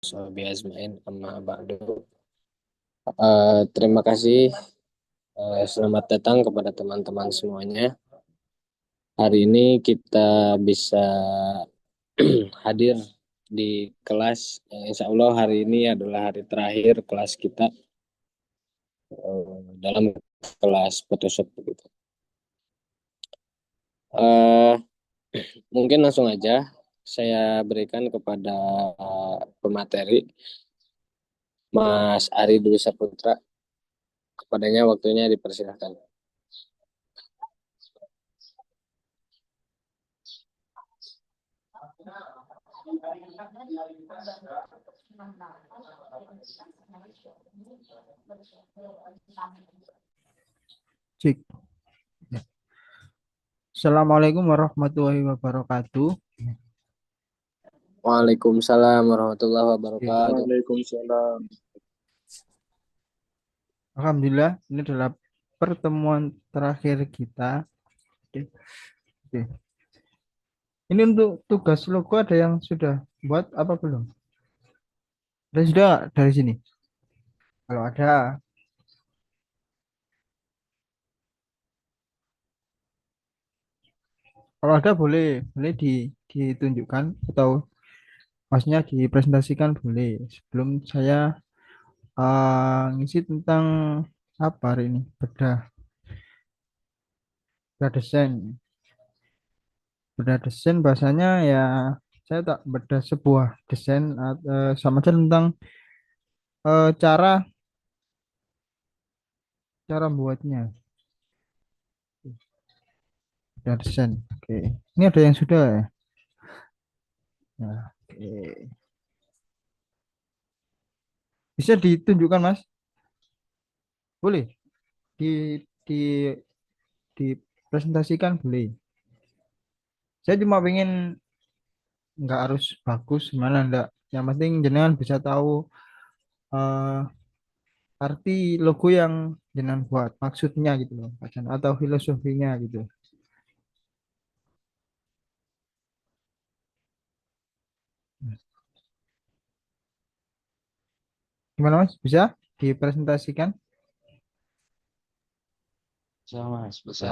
Sobi Azmain amma ba'du. Terima kasih. Selamat datang kepada teman-teman semuanya. Hari ini kita bisa hadir di kelas. Insya Allah hari ini adalah hari terakhir kelas kita dalam kelas Photoshop begitu. Eh, Mungkin langsung aja saya berikan kepada pemateri Mas Ari Dwi Saputra. Kepadanya waktunya dipersilahkan. Cik. Assalamualaikum warahmatullahi wabarakatuh. Waalaikumsalam warahmatullahi Oke. wabarakatuh. Waalaikumsalam. Alhamdulillah, ini adalah pertemuan terakhir kita. Oke. Oke. Ini untuk tugas logo ada yang sudah buat apa belum? Ada sudah nggak dari sini? Kalau ada, kalau ada boleh, boleh ditunjukkan atau maksudnya dipresentasikan boleh. Sebelum saya ngisi tentang apa hari ini? Bedah desain. Bedah desain bahasanya ya saya tak bedah sebuah desain sama aja tentang cara cara membuatnya. Bedah desain. Oke. Ini ada yang sudah ya. Nah, oke. Bisa ditunjukkan Mas? Boleh. Di di dipresentasikan boleh. Saya cuma pengen nggak harus bagus gimana enggak. Yang penting jenengan bisa tahu eh, arti logo yang jenengan buat, maksudnya gitu loh, atau filosofinya gitu. Gimana Mas? Bisa dipresentasikan? Bisa, Mas. Bisa.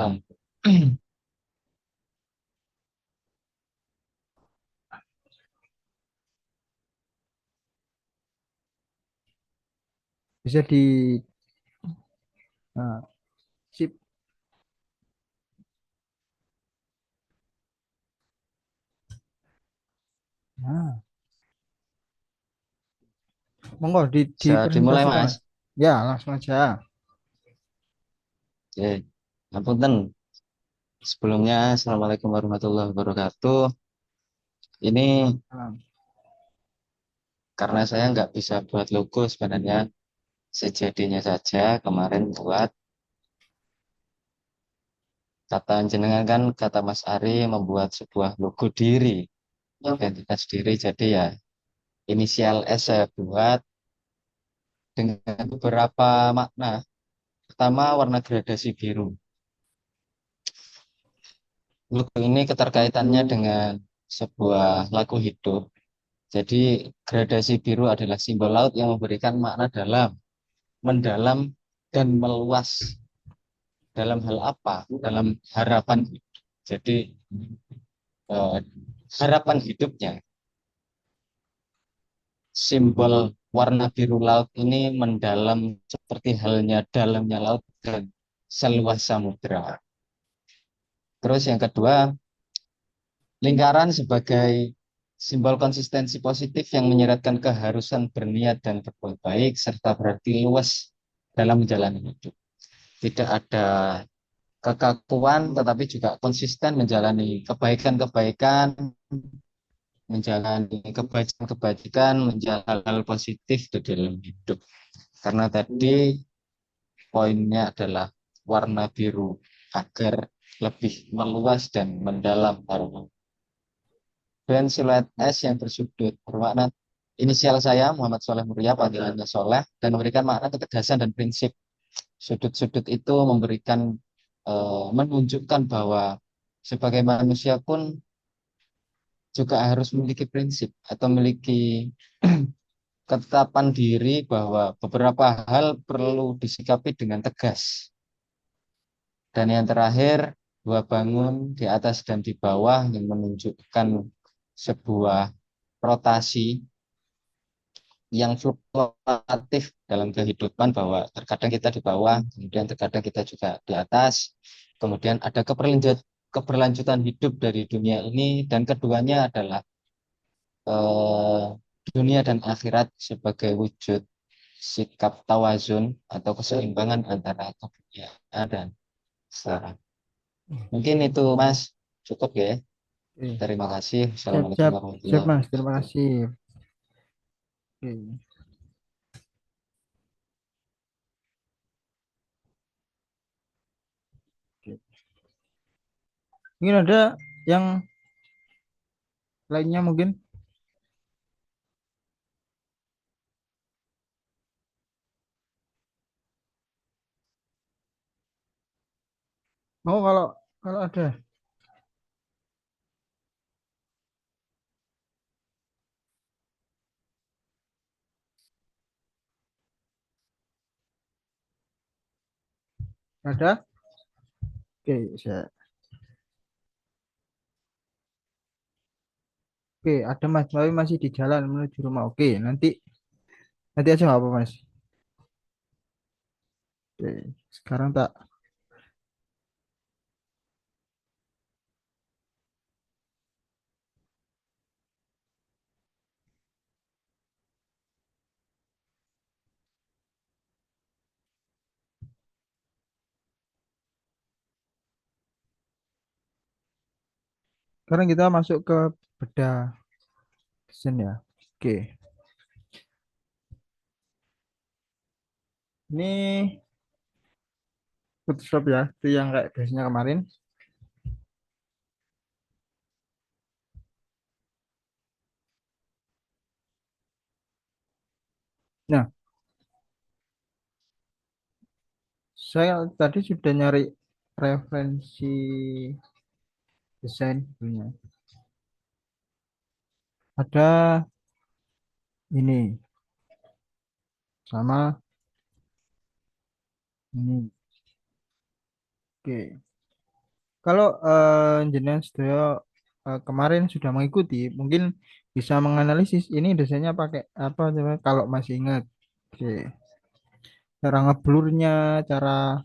Bisa di nah, sip. Nah, monggo Bisa dimulai, dipresentasikan Mas. Mas. Ya, langsung aja. Oke. Apunten. Sebelumnya, Assalamualaikum warahmatullahi wabarakatuh. Ini Salam. karena saya nggak bisa buat logo sebenarnya. Sejadinya saja kemarin buat kata jenengan kan kata Mas Ari membuat sebuah logo diri, identitas diri. Jadi ya inisial S saya buat dengan beberapa makna. Pertama warna gradasi biru. Logo ini keterkaitannya dengan sebuah lagu hidup. Jadi gradasi biru adalah simbol laut yang memberikan makna dalam, mendalam, dan meluas. Dalam hal apa? Dalam harapan hidup. Jadi eh, harapan hidupnya, simbol warna biru laut ini mendalam seperti halnya dalamnya laut dan seluas samudra. Terus yang kedua, lingkaran sebagai simbol konsistensi positif yang menyeratkan keharusan berniat dan berbuat baik serta berarti luas dalam menjalani hidup. Tidak ada kekakuan tetapi juga konsisten menjalani kebaikan-kebaikan, menjalani kebajikan-kebajikan, menjalani hal positif di dalam hidup. Karena tadi poinnya adalah warna biru agar lebih meluas dan mendalam aroma. Dan siluet S yang bersudut bermakna inisial saya Muhammad Soleh Muria, panggilannya Soleh, dan memberikan makna ketegasan dan prinsip. Sudut-sudut itu memberikan menunjukkan bahwa sebagai manusia pun juga harus memiliki prinsip atau memiliki ketetapan diri bahwa beberapa hal perlu disikapi dengan tegas. Dan yang terakhir, dua bangun di atas dan di bawah yang menunjukkan sebuah rotasi yang fluktuatif dalam kehidupan, bahwa terkadang kita di bawah, kemudian terkadang kita juga di atas, kemudian ada keberlanjutan hidup dari dunia ini, dan keduanya adalah eh, dunia dan akhirat sebagai wujud sikap tawazun atau keseimbangan antara dunia dan akhirat. Mungkin itu Mas, cukup ya. Oke. Terima kasih. Siap, Assalamualaikum siap, siap warahmatullahi Mas. Terima wabarakatuh. kasih. Oke. Oke. Mungkin ada yang lainnya mungkin. Mau kalau kalau ada, ada. Oke, saya. Oke, ada Mas, tapi masih di jalan menuju rumah. Oke, nanti nanti aja nggak apa Mas. Oke, sekarang tak. Sekarang kita masuk ke bedah desain ya. Oke, ini Photoshop ya, itu yang kayak biasanya kemarin. Nah, saya tadi sudah nyari referensi desain punya. Ada ini sama ini. Oke. Kalau jenengan sedaya kemarin sudah mengikuti, mungkin bisa menganalisis ini desainnya pakai apa coba kalau masih ingat. Oke. Cara ngeblurnya, cara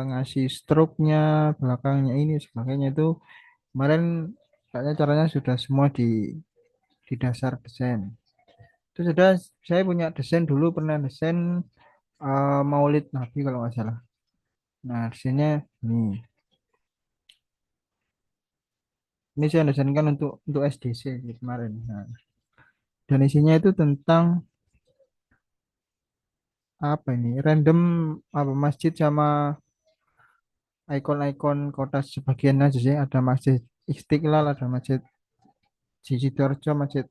ngasih stroke-nya, belakangnya ini sebagainya itu kemarin kayaknya caranya sudah semua di dasar desain. Itu sudah saya punya desain dulu pernah desain Maulid Nabi kalau nggak salah. Nah, desainnya ini. Ini saya desainkan untuk SDC kemarin. Nah, dan isinya itu tentang apa ini? Random apa masjid sama ikon-ikon kota sebagian aja sih. Ada Masjid Istiqlal, ada Masjid Sidoarjo, Masjid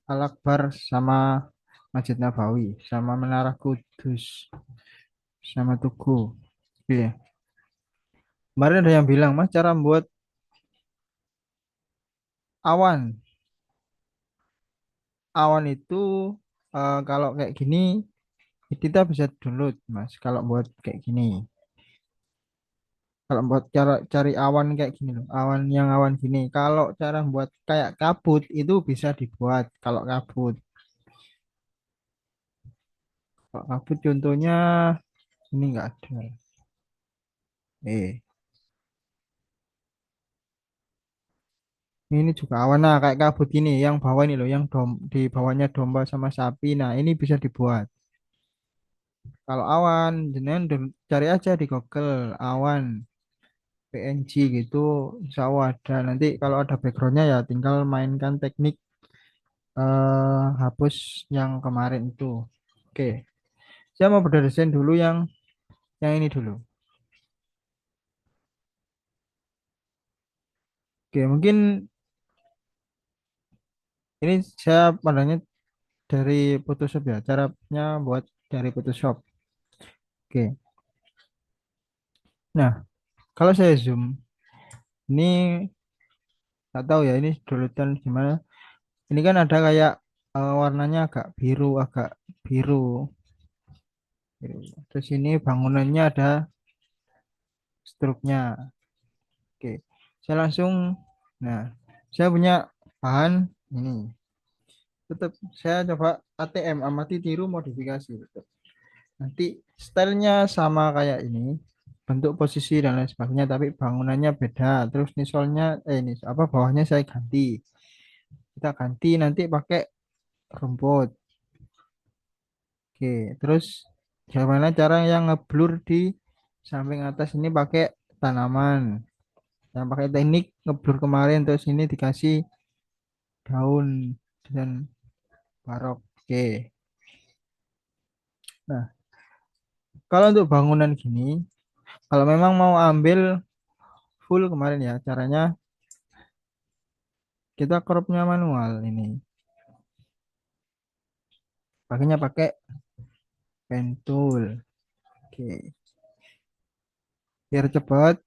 Al Akbar sama Masjid Nabawi, sama Menara Kudus, sama Tugu. Iya. Kemarin ada yang bilang, Mas, cara membuat awan. Awan itu kalau kayak gini kita bisa download, Mas. Kalau buat kayak gini. Kalau buat cara cari awan kayak gini loh, awan yang awan gini. Kalau cara buat kayak kabut itu bisa dibuat. Kalau kabut, kalau kabut contohnya ini enggak ada. Eh, ini juga awan nah kayak kabut ini, yang bawah ini loh, yang di bawahnya domba sama sapi. Nah, ini bisa dibuat. Kalau awan, jenengan cari aja di Google awan PNG gitu, insya Allah ada. Nanti kalau ada backgroundnya ya tinggal mainkan teknik hapus yang kemarin itu. Oke. Saya mau berdesain dulu yang ini dulu. Oke, mungkin ini saya pandangnya dari Photoshop ya. Caranya buat dari Photoshop. Oke. Nah, kalau saya zoom, ini nggak tahu ya ini dulutan gimana. Ini kan ada kayak warnanya agak biru, agak biru. Biru. Terus ini bangunannya ada struknya. Oke, saya langsung. Nah, saya punya bahan ini. Tetap saya coba ATM, amati tiru modifikasi. Tetap. Nanti stylenya sama kayak ini, bentuk posisi dan lain sebagainya, tapi bangunannya beda. Terus nisolnya, ini apa bawahnya saya ganti. Kita ganti nanti pakai rumput. Oke, terus gimana cara yang ngeblur di samping atas ini pakai tanaman. Yang pakai teknik ngeblur kemarin terus ini dikasih daun dan barok. Oke. Nah, kalau untuk bangunan gini, kalau memang mau ambil full kemarin ya, caranya kita cropnya manual ini. Pakainya pakai pen tool. Oke. Biar cepat,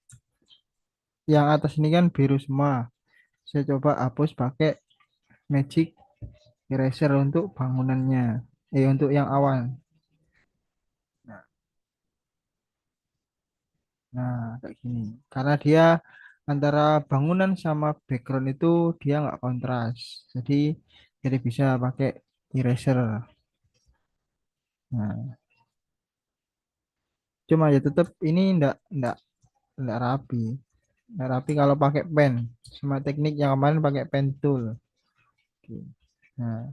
yang atas ini kan biru semua. Saya coba hapus pakai magic eraser untuk bangunannya. Untuk yang awal. Nah, nah, kayak gini. Karena dia antara bangunan sama background itu dia nggak kontras. Jadi bisa pakai eraser. Nah, cuma ya tetap ini ndak rapi. Ndak rapi kalau pakai pen. Sama teknik yang kemarin pakai pen tool. Oke. Nah,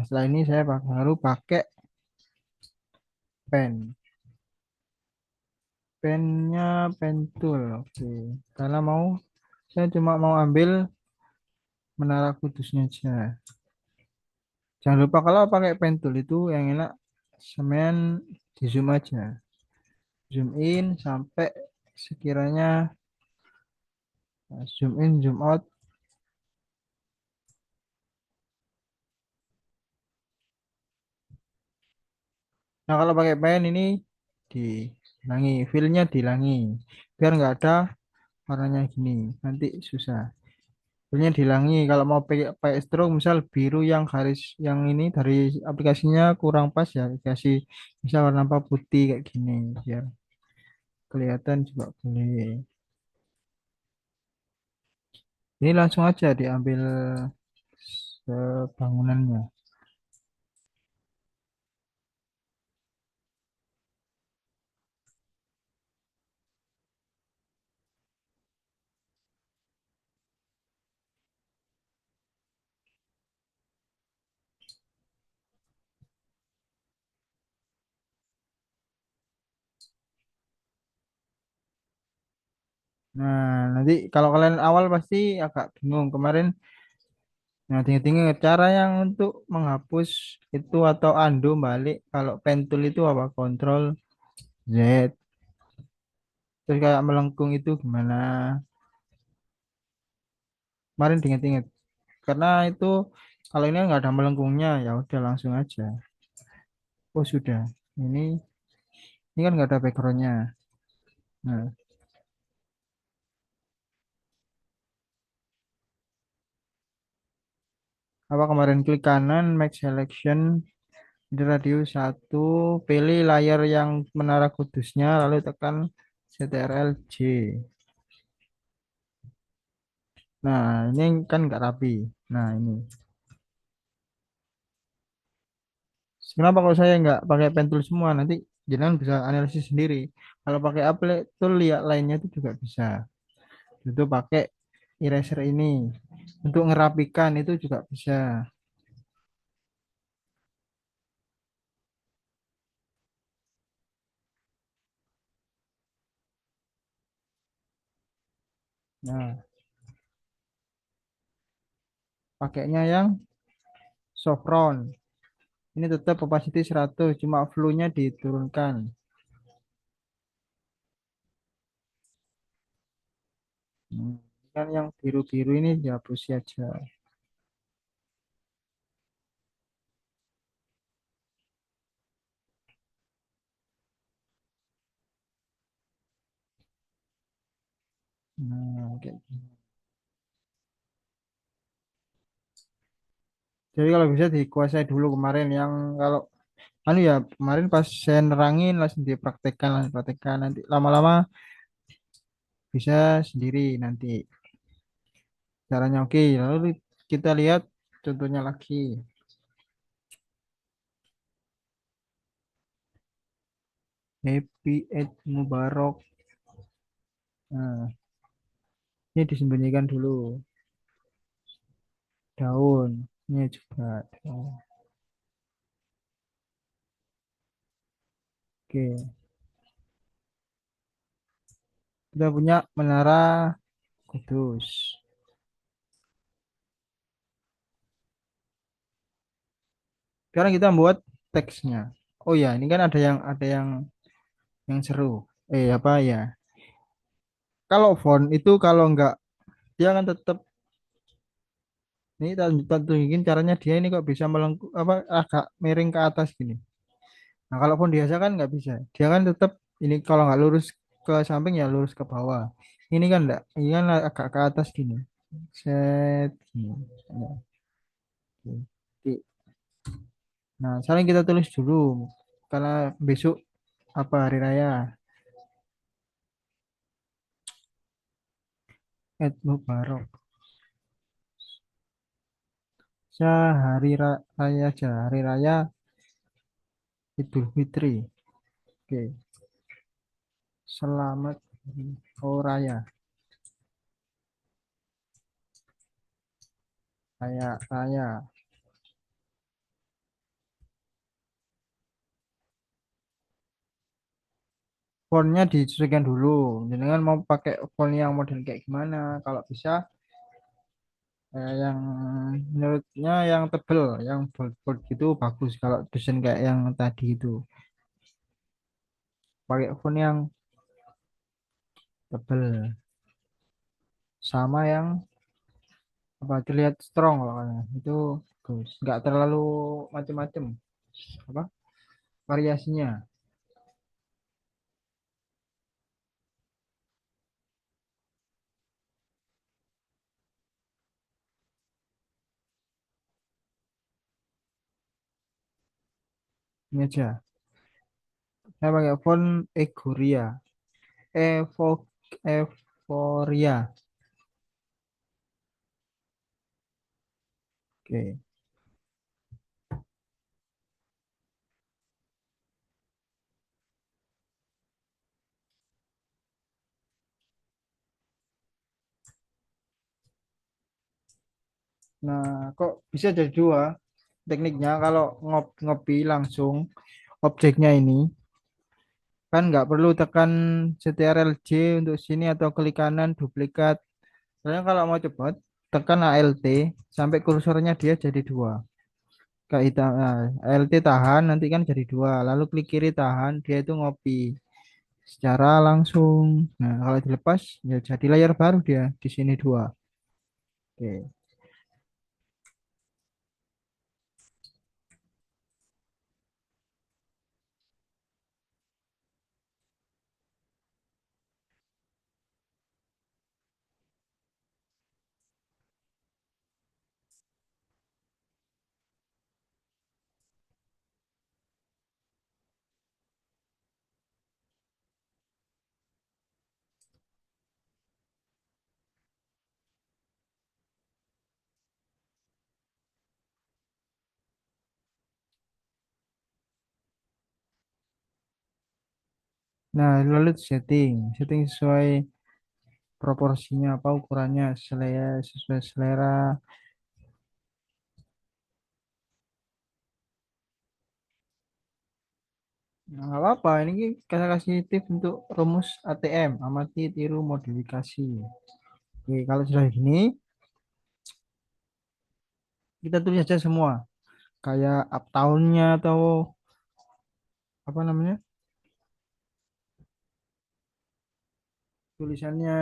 setelah ini saya baru pakai pen. Pennya pen tool. Oke. Karena saya cuma mau ambil menara kudusnya aja. Jangan lupa kalau pakai pen tool itu yang enak semen di zoom aja. Zoom in sampai sekiranya zoom in, zoom out. Nah, kalau pakai pen ini dihilangi, fillnya dihilangi. Biar nggak ada warnanya gini. Nanti susah. Fillnya dihilangi. Kalau mau pakai stroke, misal biru yang garis yang ini dari aplikasinya kurang pas ya, kasih bisa warna apa putih kayak gini. Biar kelihatan juga boleh. Ini langsung aja diambil bangunannya. Nah, nanti kalau kalian awal pasti agak bingung. Kemarin, nah tinggal cara yang untuk menghapus itu atau undo balik. Kalau pen tool itu apa? Control Z. Terus kayak melengkung itu gimana? Kemarin inget-inget. Karena itu kalau ini nggak ada melengkungnya, ya udah langsung aja. Oh sudah. Ini kan nggak ada backgroundnya. Nah, apa kemarin klik kanan, make selection. Di radius 1, pilih layar yang menara kudusnya, lalu tekan Ctrl J. Nah, ini kan nggak rapi. Nah, ini. Kenapa kalau saya nggak pakai pen tool semua? Nanti jangan bisa analisis sendiri. Kalau pakai apply tool lihat lainnya itu juga bisa. Itu pakai eraser ini. Untuk ngerapikan itu juga bisa. Nah, pakainya yang soft round. Ini tetap opacity 100, cuma flow-nya diturunkan. Hmm, kan yang biru-biru ini dihapus aja. Nah, kayak gini. Jadi kalau bisa dikuasai dulu kemarin yang kalau anu ya kemarin pas saya nerangin langsung dipraktekkan langsung praktekkan nanti lama-lama bisa sendiri nanti caranya oke lalu kita lihat contohnya lagi Happy Eid Mubarak. Nah, ini disembunyikan dulu daunnya juga daun. Oke, kita punya Menara Kudus. Sekarang kita buat teksnya. Oh ya, ini kan ada yang seru. Apa ya? Kalau font itu kalau enggak dia akan tetap ini kita tunjukin caranya dia ini kok bisa melengkung apa agak miring ke atas gini. Nah, kalau font biasa kan nggak bisa. Dia kan tetap ini kalau nggak lurus ke samping ya lurus ke bawah. Ini kan enggak, ini kan agak ke atas gini. Set gini. Nah, oke. Nah, sekarang kita tulis dulu karena besok apa hari raya. Eid Mubarak. Raya aja, hari raya Idul Fitri. Oke, selamat Raya, raya. Fontnya disesuaikan dulu. Jangan mau pakai font yang model kayak gimana. Kalau bisa yang menurutnya yang tebel, yang bold gitu bagus. Kalau desain kayak yang tadi itu pakai font yang tebel, sama yang apa terlihat strong kalau itu bagus. Nggak terlalu macem-macem apa variasinya. Ini aja. Saya pakai font Egoria, Evo, Euphoria. Oke. Nah, kok bisa jadi dua tekniknya kalau ngopi langsung objeknya ini kan nggak perlu tekan Ctrl J untuk sini atau klik kanan duplikat. Soalnya kalau mau cepet tekan ALT sampai kursornya dia jadi dua. Kayak itu, nah, ALT tahan nanti kan jadi dua. Lalu klik kiri tahan dia itu ngopi secara langsung. Nah, kalau dilepas ya jadi layar baru dia di sini dua. Oke. Nah, lalu setting sesuai proporsinya apa ukurannya sesuai selera. Nah, nggak apa-apa ini kita kasih tips untuk rumus ATM amati tiru modifikasi. Oke, kalau sudah gini kita tulis aja semua kayak up tahunnya atau apa namanya tulisannya.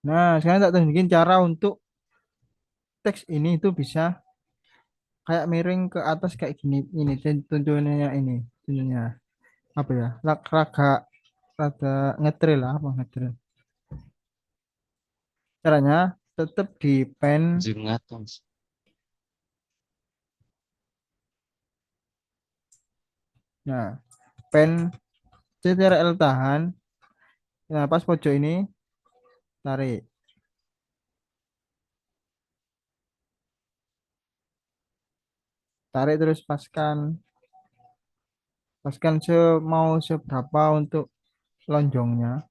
Nah, sekarang tak tunjukin cara untuk teks ini itu bisa kayak miring ke atas kayak gini. Ini tunjuknya ini tunjuknya apa ya raga rada ngetril lah apa ngetril caranya tetap di pen Jengat, Mas. Nah, pen CTRL tahan. Nah, pas pojok ini tarik. Tarik terus paskan. Paskan mau seberapa untuk lonjongnya.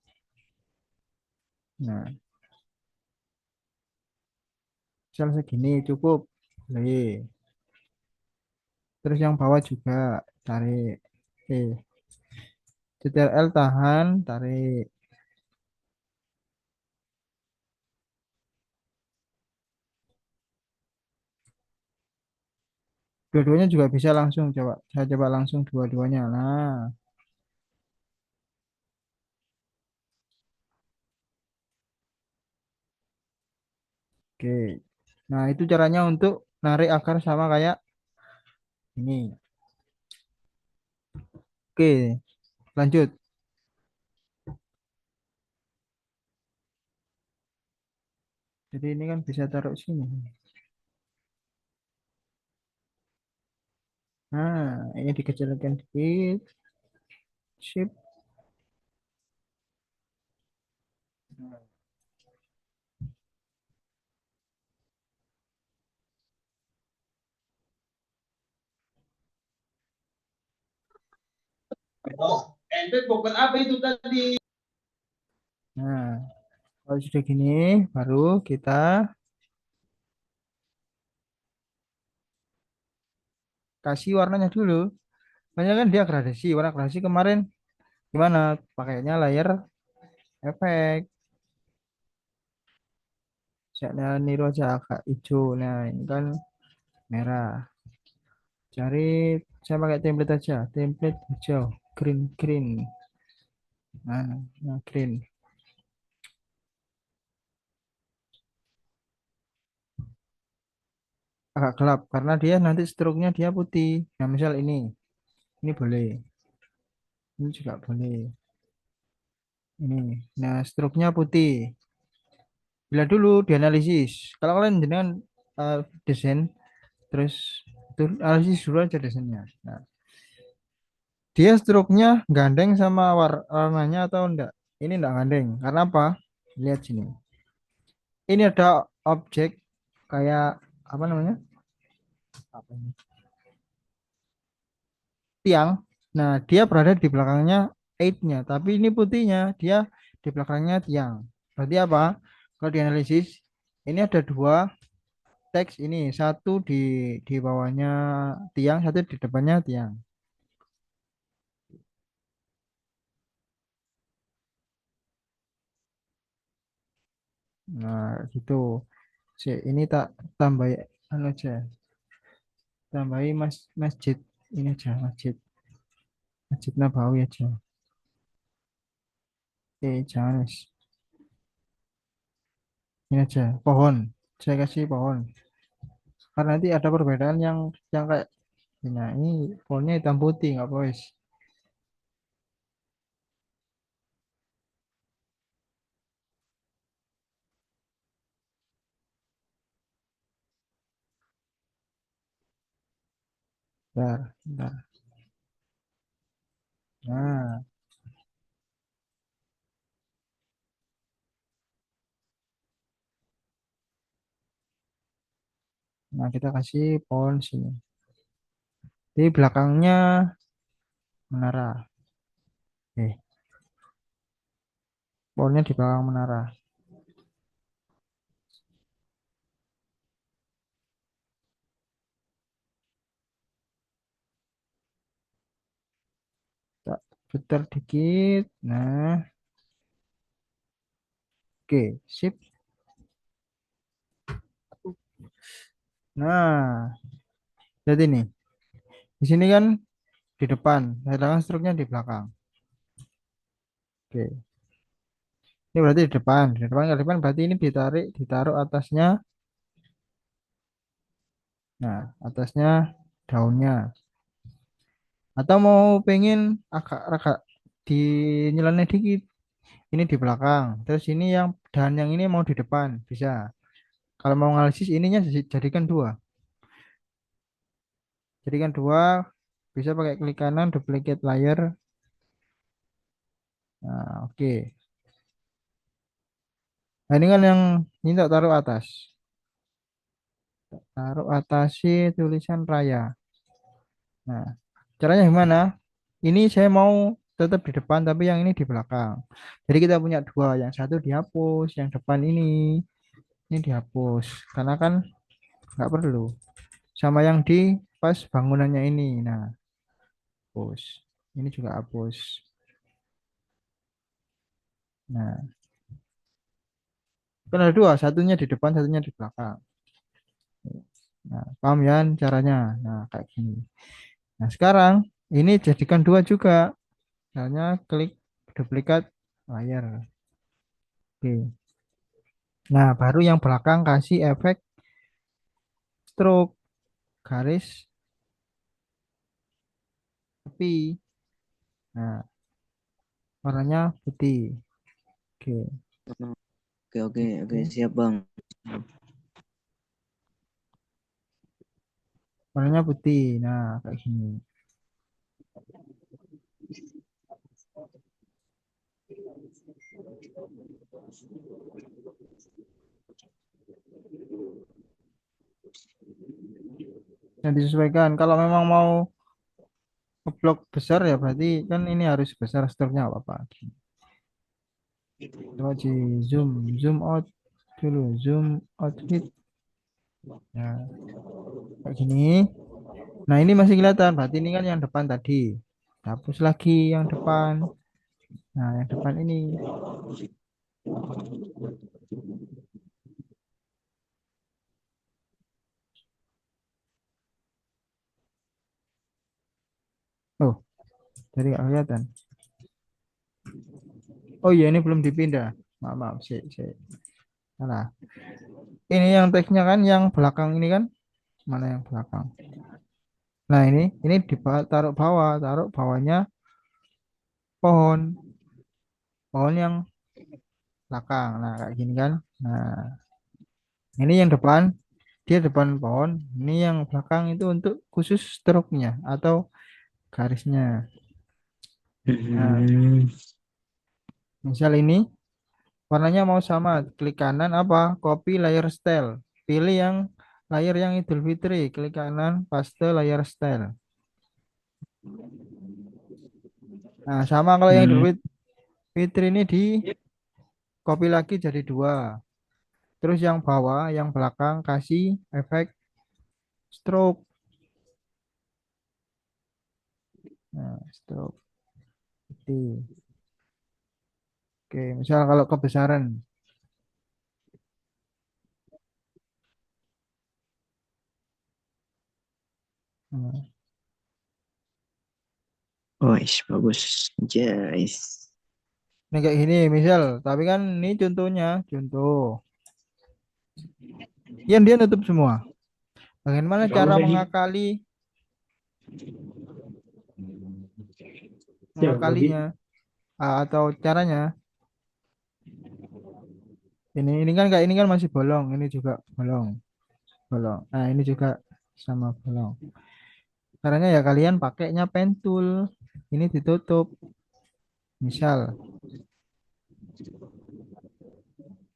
Nah, misal segini cukup. Lagi. Terus yang bawah juga tarik. Oke. CTRL tahan, tarik. Dua-duanya juga bisa langsung coba. Saya coba langsung dua-duanya. Nah, oke. Nah, itu caranya untuk narik akar sama kayak ini. Oke, lanjut. Jadi ini kan bisa taruh sini. Nah, ini dikecilkan dikit. Sip. Nah, kalau sudah gini, baru kita kasih warnanya dulu. Makanya kan dia gradasi. Warna gradasi kemarin gimana? Pakainya layer efek. Saya niru aja agak hijau. Nah, ini kan merah. Cari, saya pakai template aja. Template hijau. Green, green. Nah, green. Agak gelap karena dia nanti struknya dia putih. Nah, misal ini boleh, ini juga boleh. Ini, nah struknya putih. Bila dulu dianalisis. Kalau kalian dengan desain, terus itu analisis dulu aja desainnya. Nah, dia struknya gandeng sama warnanya atau enggak? Ini enggak gandeng. Karena apa? Lihat sini. Ini ada objek kayak apa namanya? Apa ini? Tiang. Nah, dia berada di belakangnya 8-nya, tapi ini putihnya, dia di belakangnya tiang. Berarti apa? Kalau dianalisis, ini ada dua teks ini, satu di bawahnya tiang, satu di depannya tiang. Nah, gitu. Ini tak tambah anu aja, tambahi masjid ini aja, masjid Nabawi aja. Jangan ini aja, pohon. Saya kasih pohon. Karena nanti ada perbedaan yang kayak nah, ini pohonnya hitam putih nggak boys. Bentar, bentar. Nah, nah kita kasih pohon sini. Di belakangnya menara. Pohonnya di belakang menara. Tak putar dikit. Nah, oke, sip. Nah, jadi nih. Di sini kan di depan, sedangkan struknya di belakang. Oke, ini berarti di depan. Di depan ke depan berarti ini ditaruh atasnya. Nah, atasnya daunnya. Atau mau pengen agak dinyeleneh dikit. Ini di belakang. Terus ini dan yang ini mau di depan. Bisa. Kalau mau analisis ininya jadikan dua. Jadikan dua. bisa pakai klik kanan, duplicate layer. Nah, oke. Nah, ini kan yang ini tak taruh atas. Taruh atas sih tulisan Raya. Nah, caranya gimana? Ini saya mau tetap di depan, tapi yang ini di belakang. Jadi kita punya dua, yang satu dihapus, yang depan ini dihapus, karena kan nggak perlu. Sama yang di pas bangunannya ini, nah, hapus. Ini juga hapus. Nah, kan ada dua, satunya di depan, satunya di belakang. Nah, paham ya caranya? Nah, kayak gini. Nah, sekarang ini jadikan dua juga. Caranya klik duplikat layar. Oke. Nah, baru yang belakang kasih efek stroke garis tepi. Nah, warnanya putih. Oke, Oke, oke, oke, siap Bang. warnanya putih. Nah, kayak gini. Yang disesuaikan. Kalau memang mau ngeblok besar ya berarti kan ini harus besar stroke-nya apa-apa. Coba di zoom, zoom out dulu, zoom out hit. Nah, kayak gini. Nah, ini masih kelihatan. Berarti ini kan yang depan tadi. Hapus lagi yang depan. Nah, yang depan ini. Oh, jadi nggak kelihatan. Oh iya, ini belum dipindah. Maaf, maaf, sih. Salah. Ini yang teksnya kan yang belakang ini kan. Mana yang belakang? Nah, ini taruh bawah, taruh bawahnya pohon, pohon yang belakang. Nah, kayak gini kan. Nah, ini yang depan, dia depan pohon. Ini yang belakang itu untuk khusus stroke-nya atau garisnya. Nah, Hmm. misal ini warnanya mau sama, klik kanan apa? Copy layer style. Pilih yang layer yang Idul Fitri, klik kanan, paste layer style. Nah, sama kalau yang Idul Hmm. Fitri ini di copy lagi jadi dua. Terus yang bawah, yang belakang kasih efek stroke. Nah, stroke. Oke, oke. Misal kalau kebesaran. Nah, Wih, bagus. Yes. ini kayak gini, misal. Tapi kan ini contohnya, contoh. Yang dia nutup semua. Bagaimana cara mengakalinya atau caranya? Ini kan kayak ini kan masih bolong, ini juga bolong, bolong. Nah, ini juga sama bolong. Caranya ya kalian pakainya pen tool. Ini ditutup. Misal,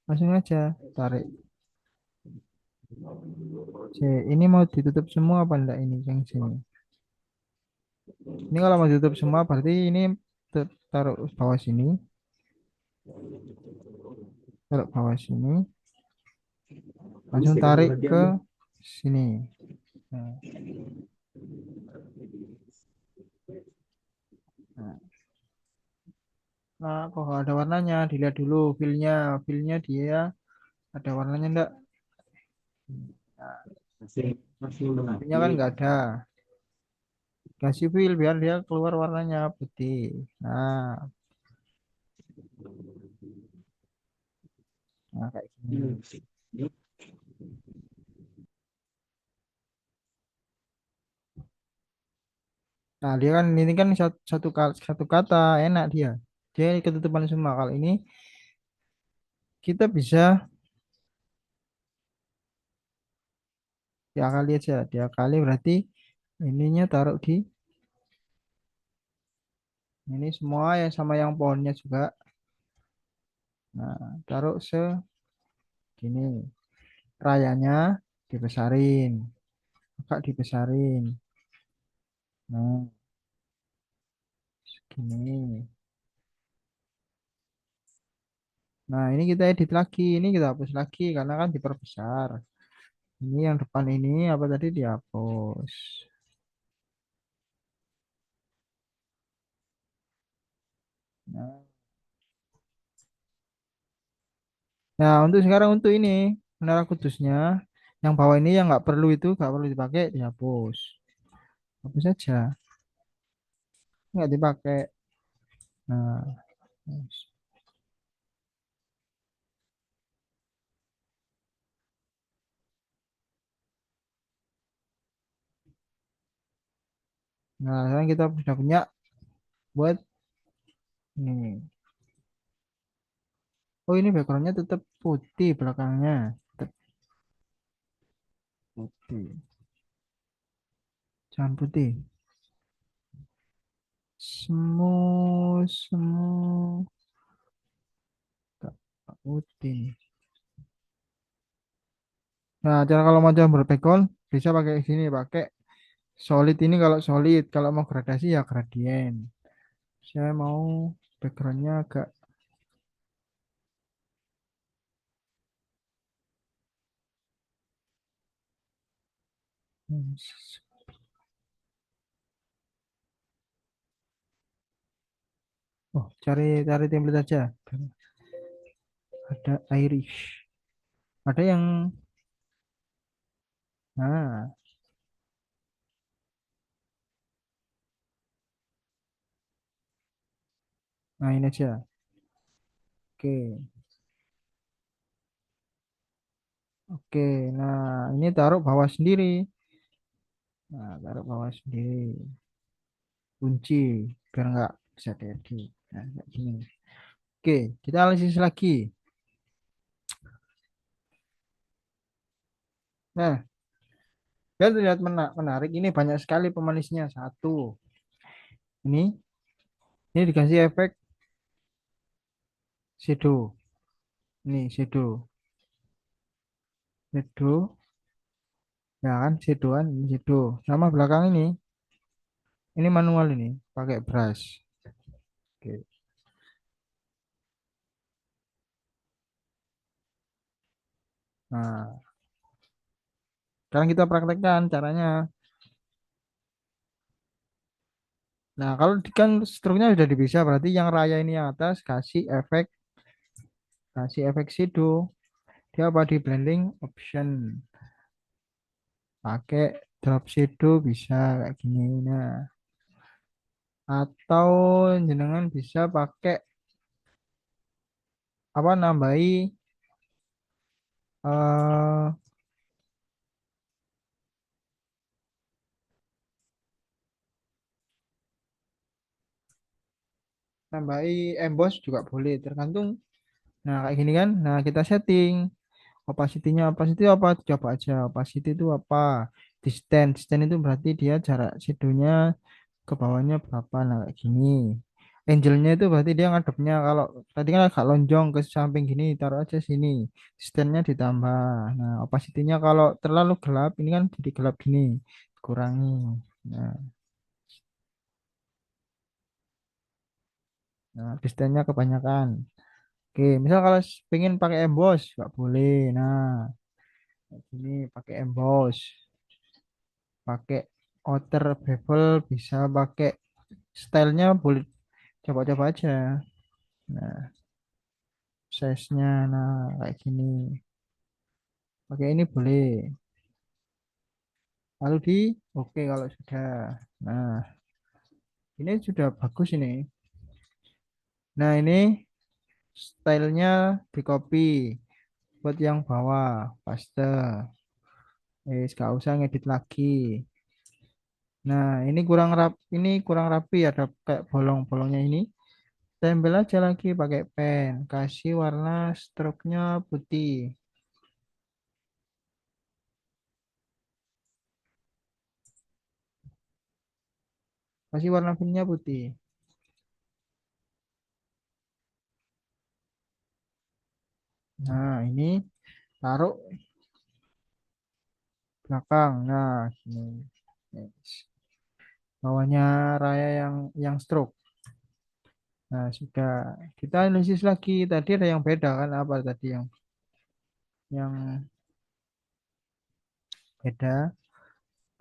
langsung aja tarik. Ini mau ditutup semua apa enggak ini yang sini? Ini kalau mau ditutup semua berarti ini taruh bawah sini, taruh bawah sini, langsung tarik ke sini. Nah, nah, nah, kok nggak ada warnanya? Dilihat dulu filenya, filenya dia ada warnanya enggak? Nah, filenya kan nggak ada. Kasih fil biar dia keluar warnanya putih. Nah, nah kayak gini. Nah, dia kan ini kan satu kata enak dia. Dia ketutupan semua. Kalau ini kita bisa diakali aja. Diakali berarti ininya taruh di Ini semua ya sama yang pohonnya juga. Nah, taruh segini. Rayanya dibesarin. Agak dibesarin. Nah, segini. Nah, ini kita edit lagi. Ini kita hapus lagi karena kan diperbesar. Ini yang depan ini apa tadi dihapus. Nah, nah, untuk sekarang untuk ini Menara Kudusnya yang bawah ini yang nggak perlu itu nggak perlu dipakai dihapus. Hapus saja. Nggak dipakai. Nah, nah, sekarang kita sudah punya buat ini. Oh, ini backgroundnya tetap putih belakangnya. Tetap putih. Jangan putih. Semu, semu. Tak putih. Nah, cara kalau mau coba background bisa pakai sini, pakai solid ini kalau solid. Kalau mau gradasi ya gradient. Saya mau backgroundnya agak hmm, oh, cari cari template aja. Ada Irish. Ada yang nah, nah ini aja. Oke. Oke. Nah, ini taruh bawah sendiri. Nah, taruh bawah sendiri. Kunci biar nggak bisa diedit. Nah, kayak gini. Oke, kita analisis lagi. Nah, biar terlihat menarik, ini banyak sekali pemanisnya. Satu, ini dikasih efek shadow. Ini shadow, ya kan, shadowan, ini shadow. Sama belakang ini manual ini, pakai brush. Oke. Nah, sekarang kita praktekkan caranya. Nah, kalau kan struknya sudah dipisah, berarti yang raya ini yang atas kasih efek shadow. Dia apa di blending option. Pakai drop shadow bisa kayak gini. Nah, atau jenengan bisa pakai apa eh nambahi emboss juga boleh tergantung. Nah, kayak gini kan. Nah, kita setting opacity-nya. Opacity apa? Coba aja. Opacity itu apa? Distance. Distance itu berarti dia jarak shadownya ke bawahnya berapa. Nah, kayak gini. Angle-nya itu berarti dia ngadepnya. Kalau tadi kan agak lonjong ke samping gini, taruh aja sini. Distance-nya ditambah. Nah, opacity-nya kalau terlalu gelap, ini kan jadi gelap gini. Kurangi. Nah, distance-nya kebanyakan. Oke, misal kalau pengen pakai emboss, nggak boleh. Nah, ini pakai emboss, pakai outer bevel, bisa pakai stylenya boleh coba-coba aja. Nah, size-nya, nah kayak gini. Pakai ini boleh. Lalu oke kalau sudah. Nah, ini sudah bagus ini. Nah, ini stylenya di copy buat yang bawah, paste. Gak usah ngedit lagi. Nah, ini kurang rapi ada kayak bolong-bolongnya ini. Tempel aja lagi pakai pen. Kasih warna stroke-nya putih. Kasih warna filmnya putih. ini taruh belakang. Nah, ini. Yes. Bawahnya raya yang stroke. Nah, sudah kita analisis lagi. Tadi ada yang beda kan? Apa tadi yang beda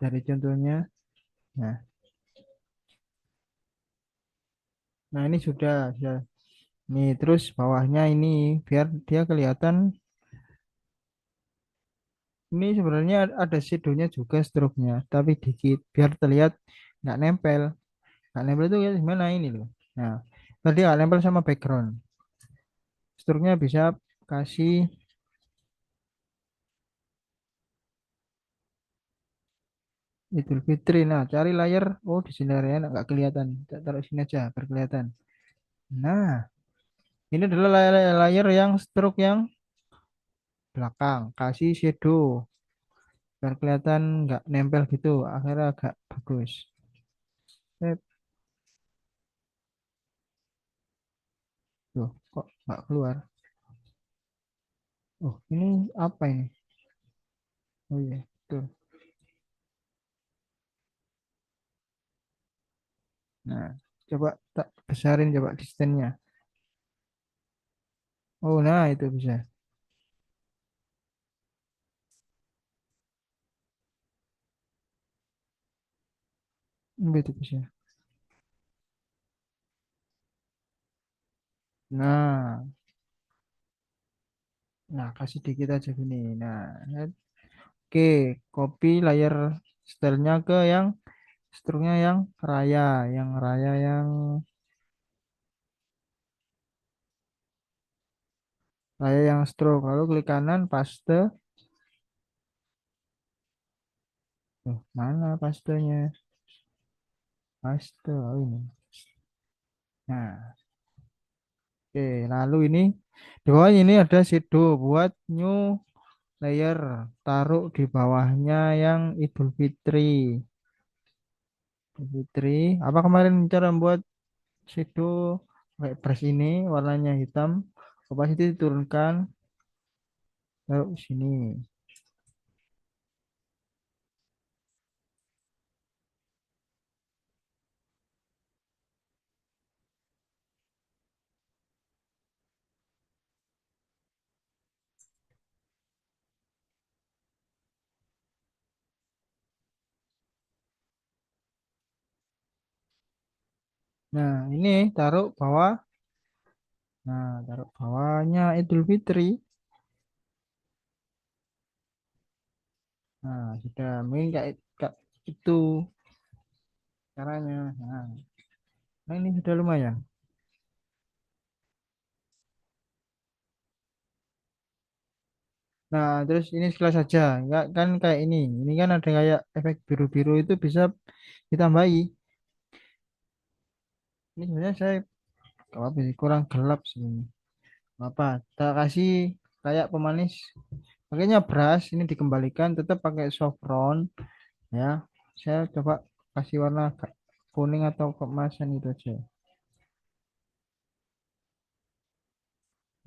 dari contohnya? Nah, nah ini sudah. Nih, terus bawahnya ini biar dia kelihatan. Ini sebenarnya ada shadownya juga stroke-nya, tapi dikit biar terlihat nggak nempel. Nggak nempel itu ya gimana ini loh. Nah, tadi nggak nempel sama background. Stroke-nya bisa kasih Idul Fitri. Nah, cari layar. Oh, di sini layarnya nggak kelihatan. Kita taruh sini aja, biar kelihatan. Nah, ini adalah layar yang stroke yang belakang. Kasih shadow. Biar kelihatan nggak nempel gitu. Akhirnya agak bagus. Eh, Tuh, kok nggak keluar? Oh, ini apa ini? Oh iya, tuh. Nah, coba tak besarin coba distance-nya. Oh, nah itu bisa. Itu bisa. Nah, nah kasih dikit aja gini. Nah, oke, copy layar stylenya ke yang struknya yang stroke. Lalu klik kanan paste. Mana pastenya? Paste. Oh ini. Nah, oke. Lalu di bawah ini ada shadow buat new layer. Taruh di bawahnya yang Idul Fitri. Idul Fitri. Apa kemarin cara membuat shadow kayak brush ini warnanya hitam. Opacity diturunkan. Taruh sini. Nah, ini taruh bawah. Nah, taruh bawahnya Idul Fitri. Nah, sudah mungkin kayak itu caranya. Nah, ini sudah lumayan. Nah, terus ini sekilas saja. Enggak kan kayak ini. Ini kan ada kayak efek biru-biru itu bisa ditambahi. Ini sebenarnya saya apa sih kurang gelap sih. Ini. Apa? Kita kasih kayak pemanis. Makanya brush ini dikembalikan tetap pakai soft brown ya. Saya coba kasih warna kuning atau keemasan itu aja.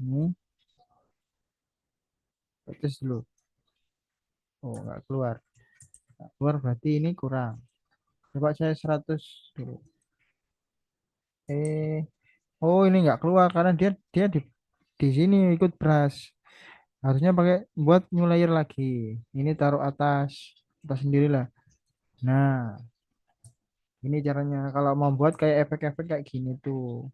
Ini tes dulu. Oh, nggak keluar. Nggak keluar berarti ini kurang. Coba saya 100 dulu. Eh, oh ini nggak keluar karena dia dia di sini ikut brush. Harusnya pakai buat new layer lagi. Ini taruh atas sendirilah. Nah, ini caranya kalau mau buat kayak efek-efek kayak gini tuh.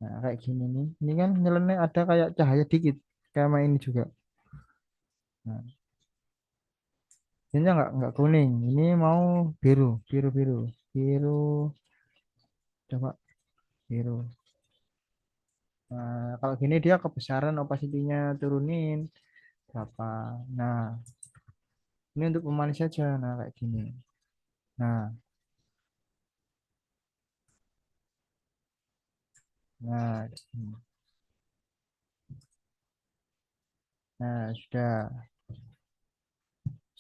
Nah, kayak gini nih. Ini kan nyeleneh ada kayak cahaya dikit. Kayak main ini juga. Nah, ini nggak kuning. Ini mau biru, biru, biru, biru. Coba biru. Nah, kalau gini dia kebesaran opacity-nya turunin berapa. Nah, ini untuk pemanis saja. Nah, kayak gini. Nah, nah, kayak gini. Nah, sudah.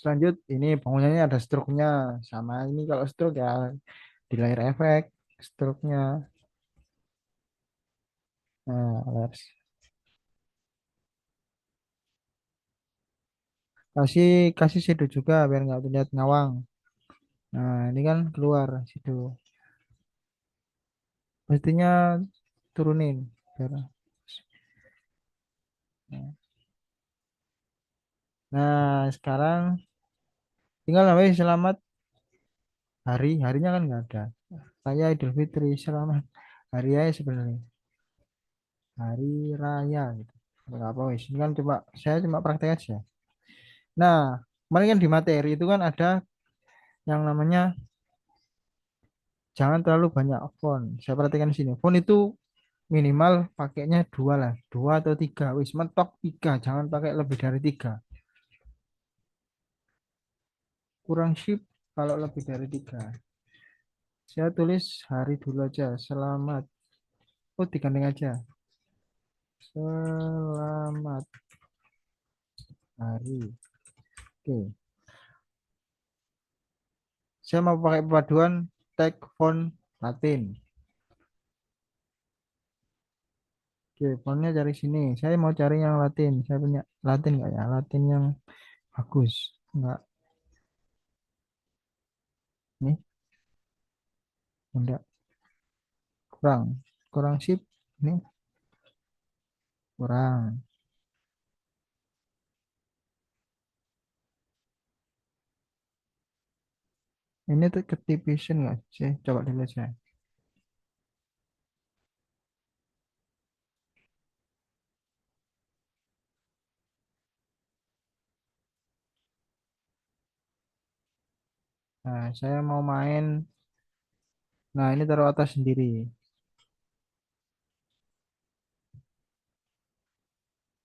Selanjut, ini bangunannya ada stroke-nya. Sama ini kalau stroke ya di layar efek stroke-nya. Nah, layar Kasih kasih shadow juga biar nggak terlihat ngawang. Nah, ini kan keluar shadow. Pastinya turunin biar. Nah, sekarang tinggal namanya selamat hari. Harinya kan nggak ada. Kayak Idul Fitri, selamat hari raya sebenarnya. Hari raya gitu. Nggak apa wis. Ini kan coba saya cuma praktek aja. Nah, kemarin kan di materi itu kan ada yang namanya jangan terlalu banyak font. Saya perhatikan di sini. Font itu minimal pakainya dua lah, dua atau tiga. Wis mentok tiga, jangan pakai lebih dari tiga. Kurang sip kalau lebih dari tiga. Saya tulis hari dulu aja. Selamat. Oh, digandeng aja. Selamat hari. Oke. Saya mau pakai perpaduan tag font Latin. Oke, fontnya cari sini. Saya mau cari yang Latin. Saya punya Latin nggak ya? Latin yang bagus. Nggak. Nih, enggak. Kurang. Kurang sip. Ini kurang. Ini tuh ketipisan nggak sih? Coba dilihat saya. Nah, saya mau main. Nah, ini taruh atas sendiri.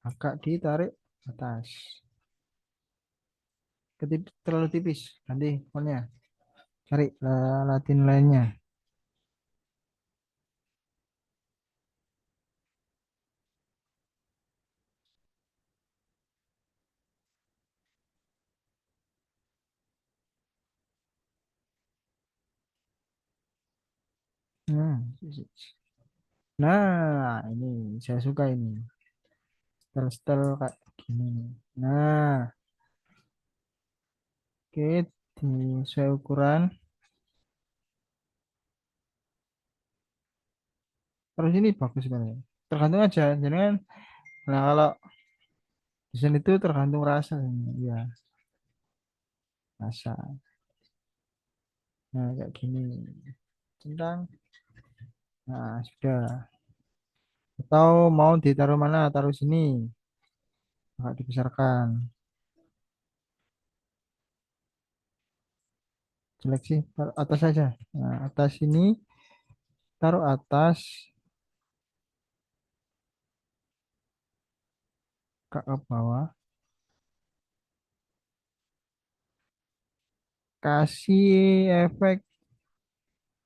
Agak ditarik atas. Terlalu tipis. Nanti fontnya. Cari Latin lainnya. Nah, ini saya suka ini. Setel-setel kayak gini. Nah, oke, di sesuai ukuran. Terus ini bagus sebenarnya. Tergantung aja. Jadi kan, nah kalau desain itu tergantung rasa. Ya, rasa. Nah, kayak gini. Centang. Nah, sudah. Atau mau ditaruh mana? Taruh sini. Agak dibesarkan. Seleksi taruh atas saja. Nah, atas ini taruh atas ke bawah. Kasih efek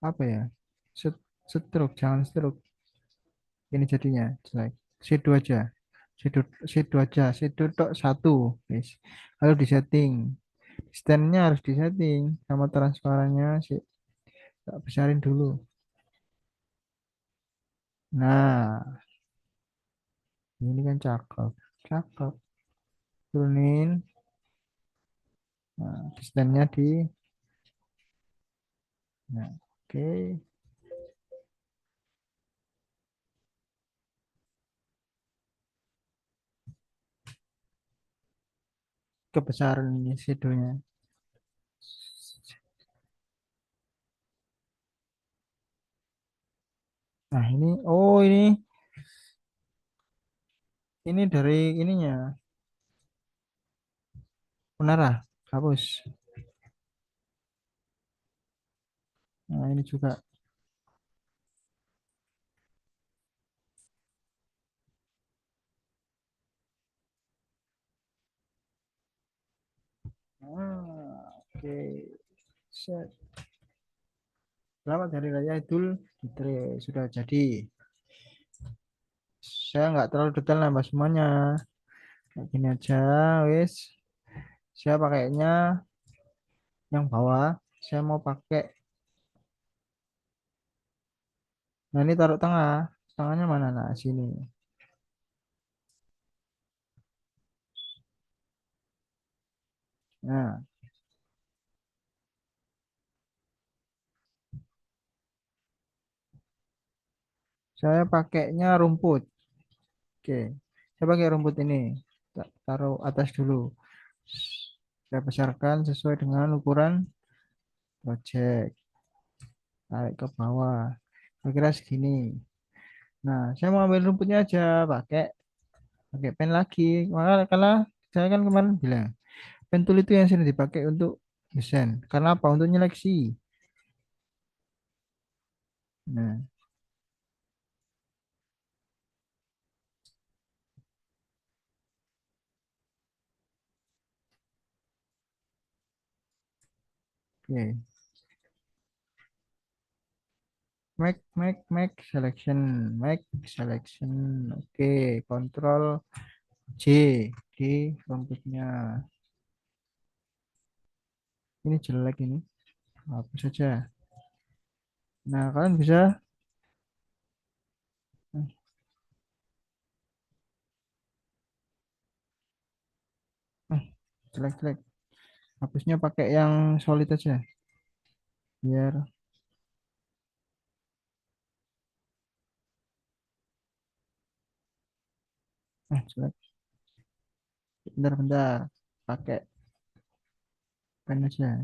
apa ya? Stroke, jangan stroke. Ini jadinya jelek. Shadow aja. Shadow aja. Shadow tok satu. Guys. Lalu disetting. Standnya harus disetting sama transparannya sih. Tak besarin dulu. Nah, ini kan cakep. Cakep. Turunin. Nah, standnya di. Nah, oke. Kebesaran ini shadownya. Nah, ini. Oh, ini dari ininya. Menara. Hapus. Nah, ini juga. Oke. Set. Selamat Hari Raya Idul Fitri. Sudah jadi. Saya nggak terlalu detail nambah semuanya. Kayak gini aja, wis. Saya pakainya yang bawah. Saya mau pakai. Nah, ini taruh tengah. Tengahnya mana? Nah, sini. Nah, saya pakainya rumput. Oke, saya pakai rumput ini. Taruh atas dulu. Saya besarkan sesuai dengan ukuran project. Tarik ke bawah. Kira-kira segini. Nah, saya mau ambil rumputnya aja. Pakai pen lagi. Maka karena saya kan kemarin bilang, pen tool itu yang sering dipakai untuk desain. Karena apa? Untuk nyeleksi. Nah, oke. Make selection. Oke, Control J di rumputnya. Ini jelek ini. Hapus saja. Nah, kalian bisa eh, jelek-jelek. Hapusnya pakai yang solid aja. Biar jelek. Bentar-bentar. Pakai pen aja.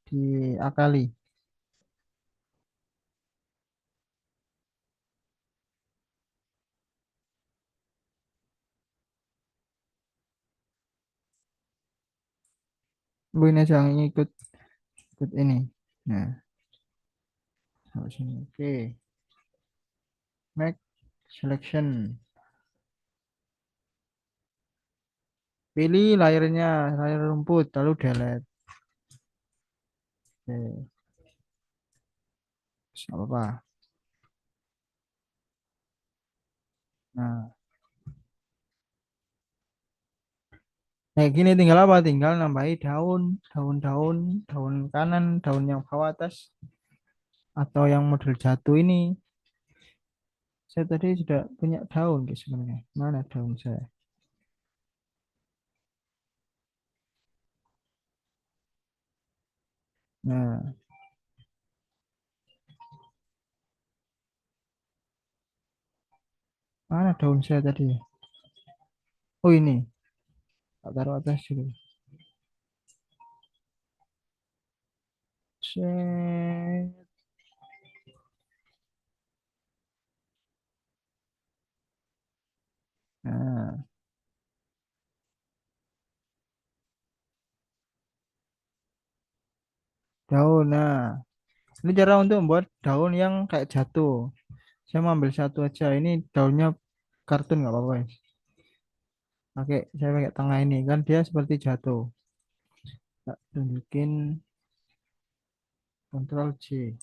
Diakali. Bu ini aja yang ikut ini. Nah, habis ini. Oke. Make selection. Pilih layarnya, layar rumput, lalu delete. Oke, nggak apa-apa. Nah, kayak gini tinggal apa? Tinggal nambahi daun, daun-daun, daun kanan, daun yang bawah atas, atau yang model jatuh ini. Saya tadi sudah punya daun guys sebenarnya. Mana daun saya? Nah, mana daun saya tadi? Oh ini, tak taruh atas dulu. Set. Nah, daun. Nah, ini cara untuk membuat daun yang kayak jatuh. Saya mau ambil satu aja. Ini daunnya kartun nggak apa-apa ya. Saya pakai tengah ini kan dia seperti jatuh. Tak tunjukin Ctrl C.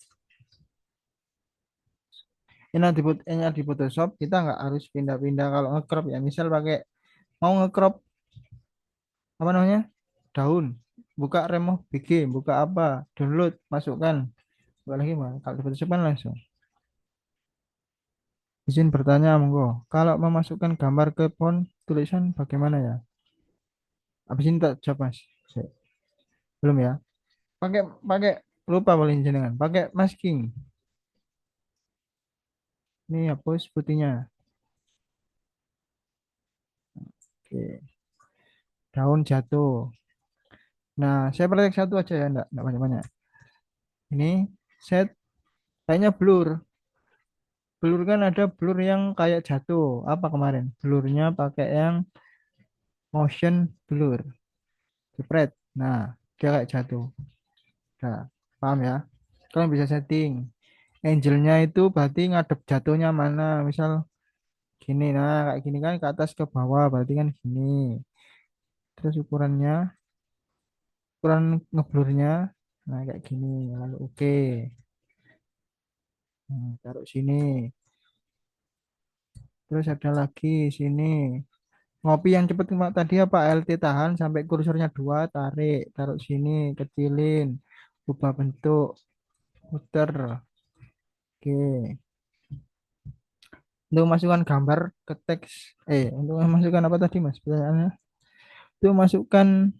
Ini di Photoshop kita nggak harus pindah-pindah kalau ngecrop ya. Misal mau ngecrop apa namanya daun, buka remove bikin, buka apa, download, masukkan. Buka lagi mah. Kalau di Photoshop kan langsung. Izin bertanya, monggo. Kalau memasukkan gambar ke font tulisan bagaimana ya? Habis ini tak jawab mas. Sip. Belum ya? Pakai pakai lupa paling jenengan. Pakai masking. Ini hapus putihnya. Oke. Daun jatuh. Nah, saya praktek satu aja ya, enggak banyak-banyak. Ini set kayaknya blur. Blur kan ada blur yang kayak jatuh. Apa kemarin? Blurnya pakai yang motion blur. Jepret. Nah, dia kayak jatuh. Nah, paham ya? Kalian bisa setting. Angelnya itu berarti ngadep jatuhnya mana. Misal gini, nah kayak gini kan ke atas ke bawah berarti kan gini. Terus ukuran ngeblurnya, nah kayak gini. Lalu oke. Nah, taruh sini. Terus ada lagi sini. Ngopi yang cepet tadi apa? LT tahan sampai kursornya dua, tarik, taruh sini, kecilin, ubah bentuk, muter. Oke. Untuk masukkan gambar ke teks, untuk masukkan apa tadi Mas? Pertanyaannya. Itu masukkan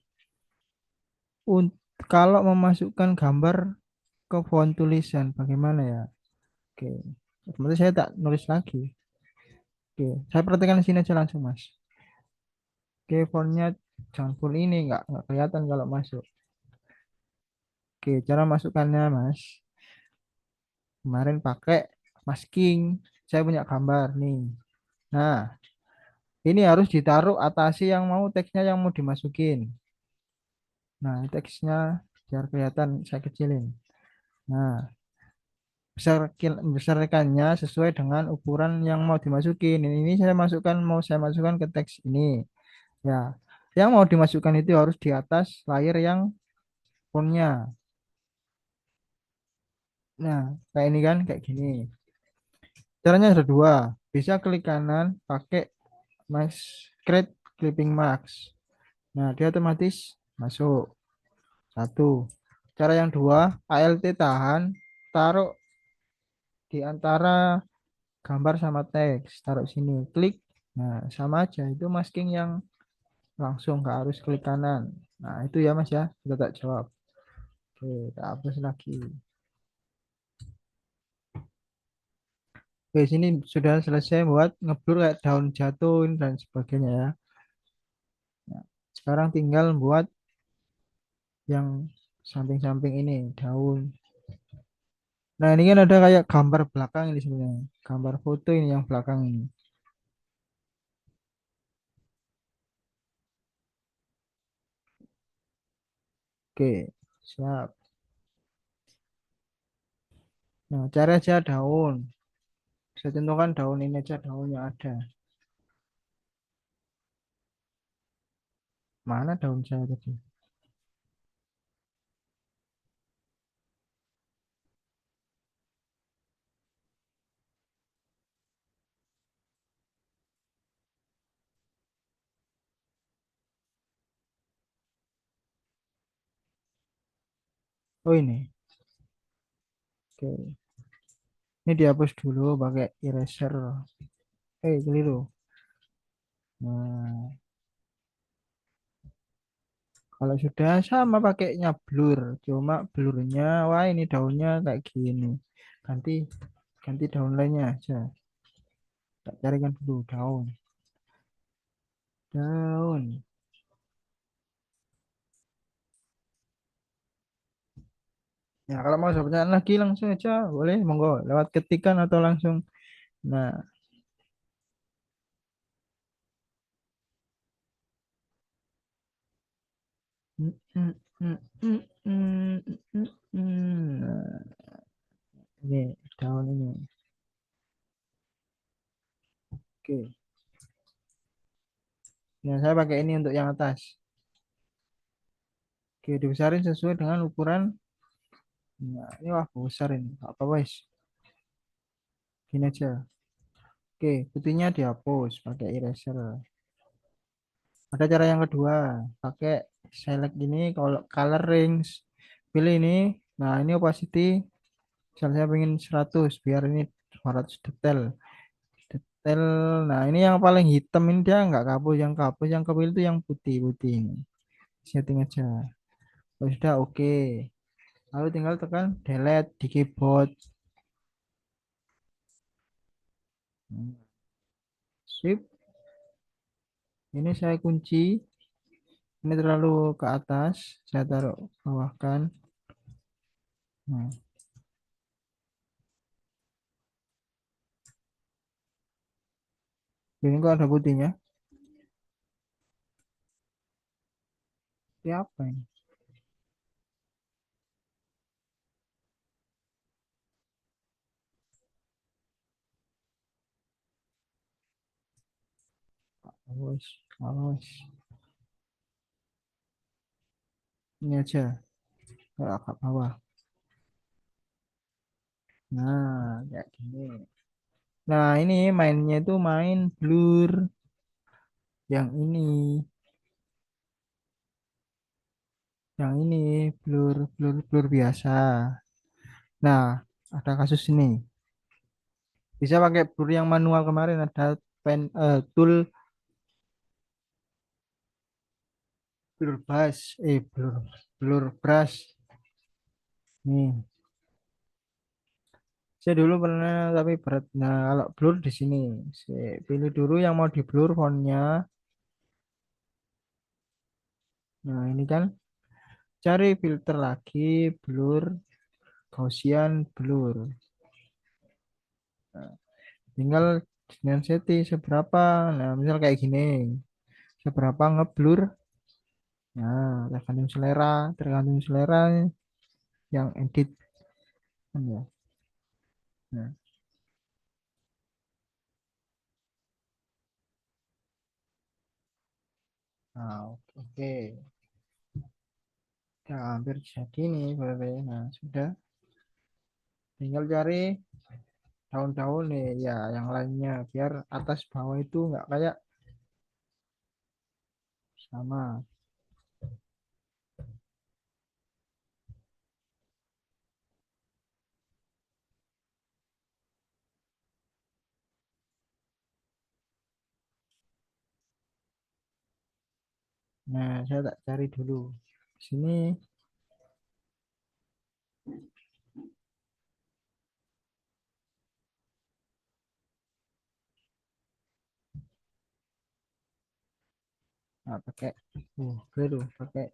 Kalau memasukkan gambar ke font tulisan, bagaimana ya? Oke, otomatis saya tak nulis lagi. Oke, saya perhatikan di sini aja langsung, Mas. Oke, fontnya jangan full ini, nggak kelihatan kalau masuk. Oke, cara masukkannya, Mas. Kemarin pakai masking. Saya punya gambar nih. Nah, ini harus ditaruh atasi yang mau teksnya yang mau dimasukin. Nah, teksnya biar kelihatan saya kecilin. Nah, besarkannya sesuai dengan ukuran yang mau dimasukin. Ini saya masukkan, mau saya masukkan ke teks ini. Ya, yang mau dimasukkan itu harus di atas layar yang fontnya. Nah, kayak ini kan, kayak gini. Caranya ada dua. Bisa klik kanan pakai mas create clipping marks. Nah, dia otomatis masuk. Satu. Cara yang dua, ALT tahan, taruh di antara gambar sama teks, taruh sini, klik. Nah, sama aja. Itu masking yang langsung, nggak harus klik kanan. Nah, itu ya Mas ya, sudah tak jawab. Oke, tak hapus lagi. Oke, sini sudah selesai buat ngeblur kayak daun jatuh dan sebagainya ya. Nah, sekarang tinggal buat yang samping-samping ini, daun. Nah, ini kan ada kayak gambar belakang ini sebenarnya. Gambar foto ini yang belakang ini. Oke, siap. Nah, cari aja daun. Saya tentukan daun ini aja, daun yang ada. Mana daun saya tadi? Oh ini. Oke. Ini dihapus dulu pakai eraser. Keliru. Nah, kalau sudah sama pakainya blur. Cuma blurnya, wah ini daunnya kayak gini. Ganti, ganti daun lainnya aja. Tak carikan dulu daun. Daun. Ya, kalau mau pertanyaan lagi langsung aja boleh, monggo lewat ketikan atau langsung. Nah, mm, mm, mm, mm, mm, mm, mm. Nah, ini daun ini. Oke. Nah, saya pakai ini untuk yang atas. Oke, dibesarin sesuai dengan ukuran. Nah, ini wah besar ini. Apa wes? Gini aja. Oke, putihnya dihapus pakai eraser. Ada cara yang kedua, pakai select ini kalau color range. Pilih ini. Nah, ini opacity. Misalnya saya pengen 100 biar ini 200 detail. Detail. Nah, ini yang paling hitam ini dia nggak kabur, yang kabur, yang kepilih itu yang putih-putih ini. Setting aja. Oh, sudah oke. Lalu tinggal tekan delete di keyboard. Sip. Ini saya kunci. Ini terlalu ke atas. Saya taruh bawahkan. Nah, ini kok ada putihnya. Ini apa ini? Awas, awas. Ini aja. Ke agak bawah. Nah, kayak gini. Nah, ini mainnya itu main blur. Yang ini. Yang ini blur, blur, blur biasa. Nah, ada kasus ini. Bisa pakai blur yang manual kemarin ada tool blur brush, blur. blur brush. Nih, saya dulu pernah tapi berat. Nah, kalau blur di sini, saya pilih dulu yang mau di blur fontnya. Nah, ini kan cari filter lagi, blur, Gaussian blur. Nah, tinggal dengan setting seberapa. Nah, misal kayak gini, seberapa ngeblur. Nah, tergantung selera yang edit. Kan ya. Nah, oke. Nah, hampir jadi nih, Bebe. Nah, sudah. Tinggal cari daun-daun nih, ya, yang lainnya. Biar atas bawah itu nggak kayak sama. Nah, saya tak cari dulu. Sini, nah, pakai, keliru, pakai,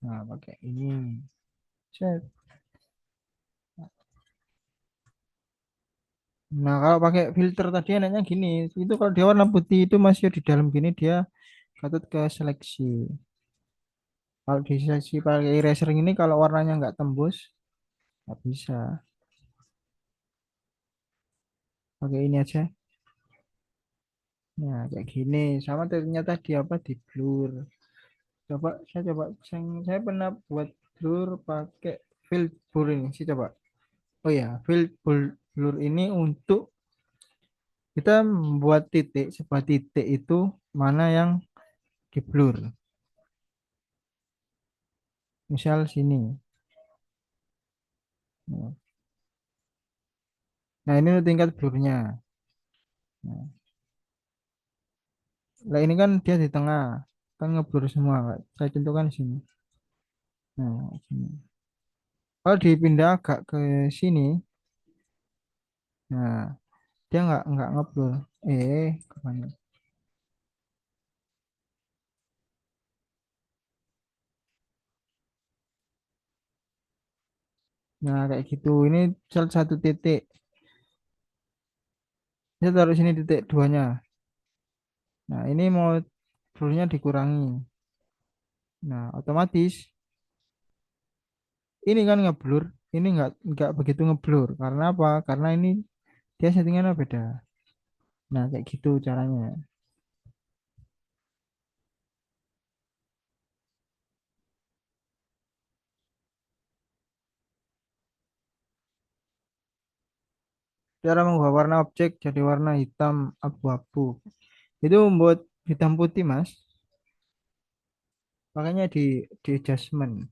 nah, pakai ini. Set. Nah, kalau pakai filter tadi enaknya gini. Itu kalau dia warna putih itu masih di dalam gini, dia patut ke seleksi. Kalau di seleksi pakai eraser ini, kalau warnanya nggak tembus, nggak bisa. Pakai ini aja. Nah, kayak gini. Sama ternyata di apa di blur. Saya pernah buat blur pakai fill blur ini sih coba. Oh ya, blur ini untuk kita membuat titik, sebuah titik itu mana yang di blur. Misal sini. Nah, ini tingkat blurnya. Nah, lah ini kan dia di tengah, kan ngeblur semua, Kak. Saya contohkan di sini. Nah, sini. Kalau dipindah agak ke sini, nah dia nggak ngeblur. Kemana? Nah, kayak gitu. Ini salah satu titik. Saya taruh sini titik duanya. Nah, ini mau blurnya dikurangi. Nah, otomatis ini kan ngeblur. Ini nggak begitu ngeblur. Karena apa? Karena ini dia settingannya beda. Nah, kayak gitu caranya. Cara mengubah warna objek jadi warna hitam abu-abu. Itu membuat hitam putih, Mas. Makanya di adjustment.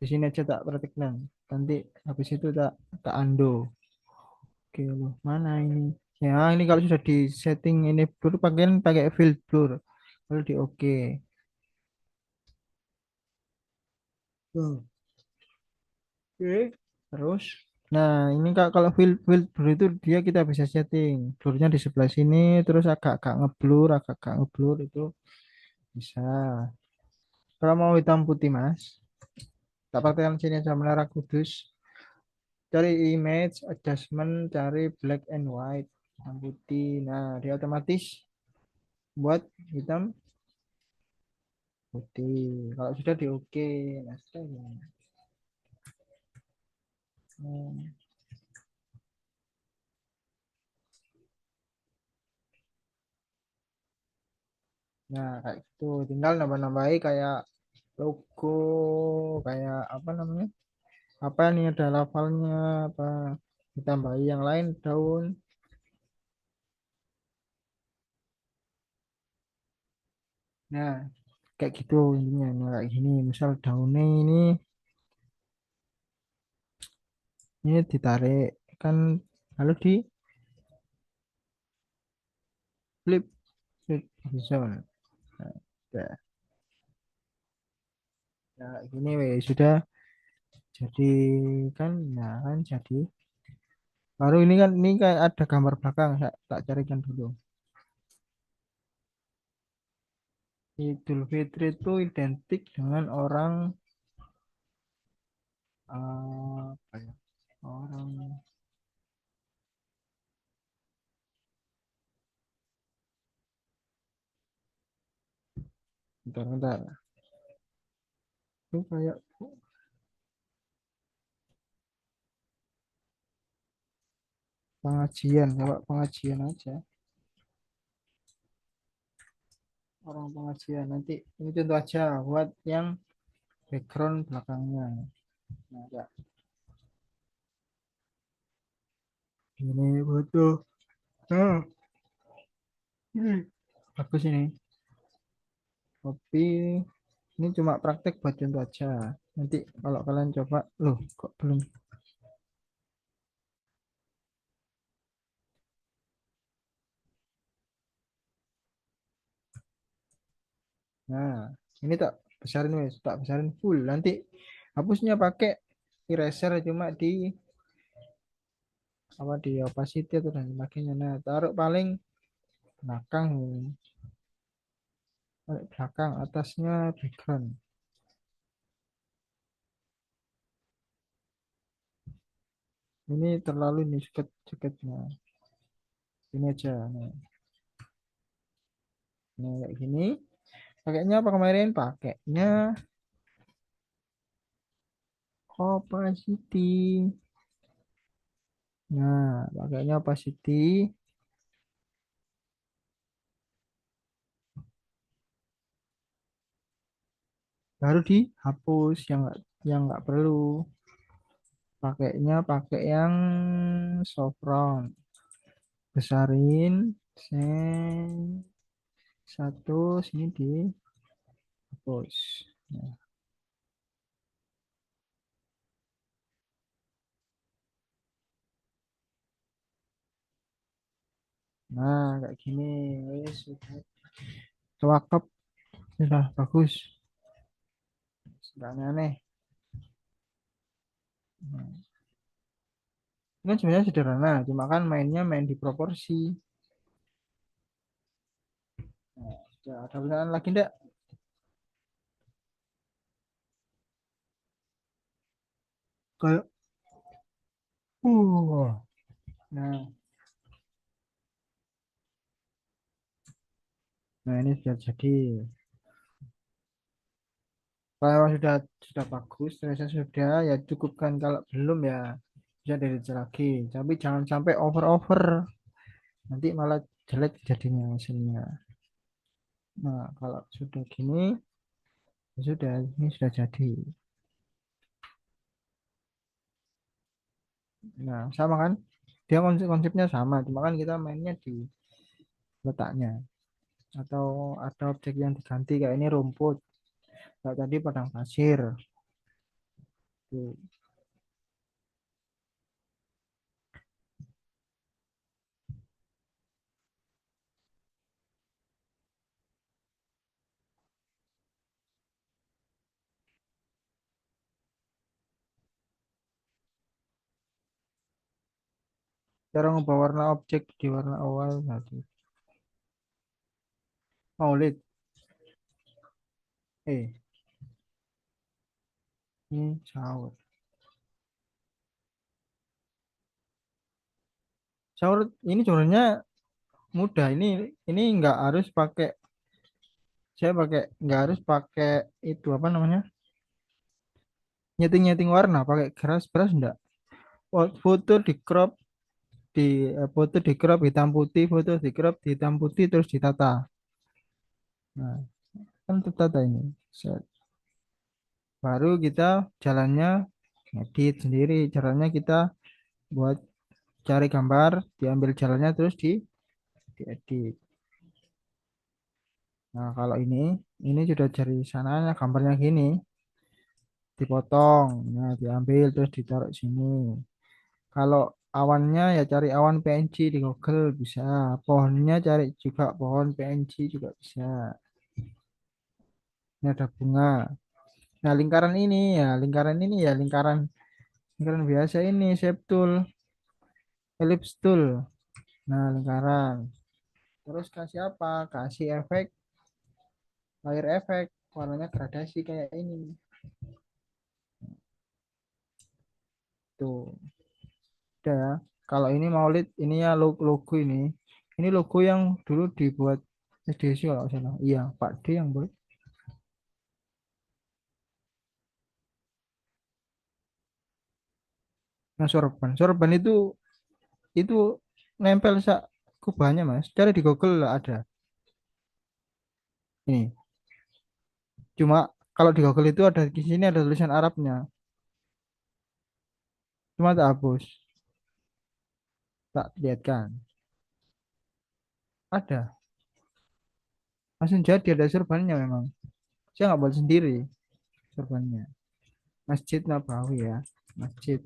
Di sini aja tak praktekkan. Nanti habis itu tak undo. Oke loh, mana ini? Ya, ini kalau sudah di setting ini blur pakai field blur. Kalau di oke. Oke. Terus, nah ini Kak, kalau field blur itu dia kita bisa setting blurnya di sebelah sini, terus agak-agak ngeblur itu bisa. Kalau mau hitam putih Mas, tak pakaikan sini aja Menara Kudus. Cari image, adjustment, cari black and white, hitam putih. Nah, dia otomatis buat hitam putih. Kalau sudah di oke, nah, sudah ya. Hmm. Nah, kayak gitu. Tinggal nambah-nambahi kayak logo, kayak apa namanya? Apa nih ada lafalnya, apa ditambahi yang lain daun. Nah, kayak gitu intinya. Nah, kayak gini. Misal daunnya ini ditarik kan lalu flip horizon. Nah, udah. Nah, gini weh, sudah jadi kan, nah kan jadi. Baru ini kan, ini kayak ada gambar belakang, saya tak carikan dulu. Idul Fitri itu identik dengan orang apa ya? Orang bentar. Itu kayak pengajian, coba pengajian aja. Orang pengajian nanti ini contoh aja buat yang background belakangnya. Nah, ya. Ini butuh. Nah, ini bagus ini. Tapi ini cuma praktek buat contoh aja. Nanti kalau kalian coba, loh kok belum. Nah, ini tak besarin wes, tak besarin full. Nanti hapusnya pakai eraser cuma di apa di opacity atau dan sebagainya. Nah, taruh paling belakang, paling belakang atasnya background. Ini terlalu ini ceketnya. Ini aja. Nah, kayak gini. Pakainya apa kemarin? Pakainya opacity. Nah, pakainya opacity. Baru dihapus yang nggak perlu. Pakainya pakai yang soft round. Besarin. Satu sini dihapus. Nah, nah, kayak gini. Wes, sudah cakep, sudah bagus. Sudah aneh. Nah, ini kan sebenarnya sederhana, cuma kan mainnya main di proporsi. Nah, sudah ada pertanyaan lagi enggak? Kayak, nah, nah ini sudah jadi. Kalau sudah bagus, terasa sudah ya cukupkan. Kalau belum ya bisa dari lagi. Tapi jangan sampai over, nanti malah jelek jadinya hasilnya. Nah, kalau sudah gini, ya sudah ini sudah jadi. Nah, sama kan? Dia konsepnya sama, cuma kan kita mainnya di letaknya. Atau ada objek yang diganti kayak ini rumput. Kayak tadi padang pasir. Tuh. Cara ngubah warna objek di warna awal tadi. Maulid. Eh, ini sahur. Sahur ini sebenarnya mudah. Ini nggak harus pakai. Saya nggak harus pakai itu apa namanya? Nyeting-nyeting warna, pakai keras-keras enggak. Foto di crop foto di crop hitam putih, foto di crop hitam putih terus ditata. Nah, kan tertata ini. Set. Baru kita jalannya edit sendiri. Caranya kita buat cari gambar, diambil jalannya terus diedit. Nah, kalau ini sudah dari sananya gambarnya gini, dipotong, nah diambil terus ditaruh sini. Kalau Awannya ya cari awan PNG di Google bisa. Pohonnya cari juga pohon PNG juga bisa. Ini ada bunga. Nah, lingkaran lingkaran biasa ini shape tool, ellipse tool. Nah, lingkaran. Terus kasih apa? Kasih efek layer efek. Warnanya gradasi kayak ini. Tuh. Udah ya. Kalau ini Maulid, ini ya logo ini. Ini logo yang dulu dibuat SDC kalau nggak salah. Iya, Pak D yang buat. Nah, sorban. Sorban itu nempel sak kubahnya, Mas. Cari di Google lah ada. Ini. Cuma kalau di Google itu ada di sini ada tulisan Arabnya. Cuma tak hapus. Tak lihatkan. Ada. Langsung jadi ada sorbannya memang. Saya nggak buat sendiri sorbannya. Masjid Nabawi ya. Masjid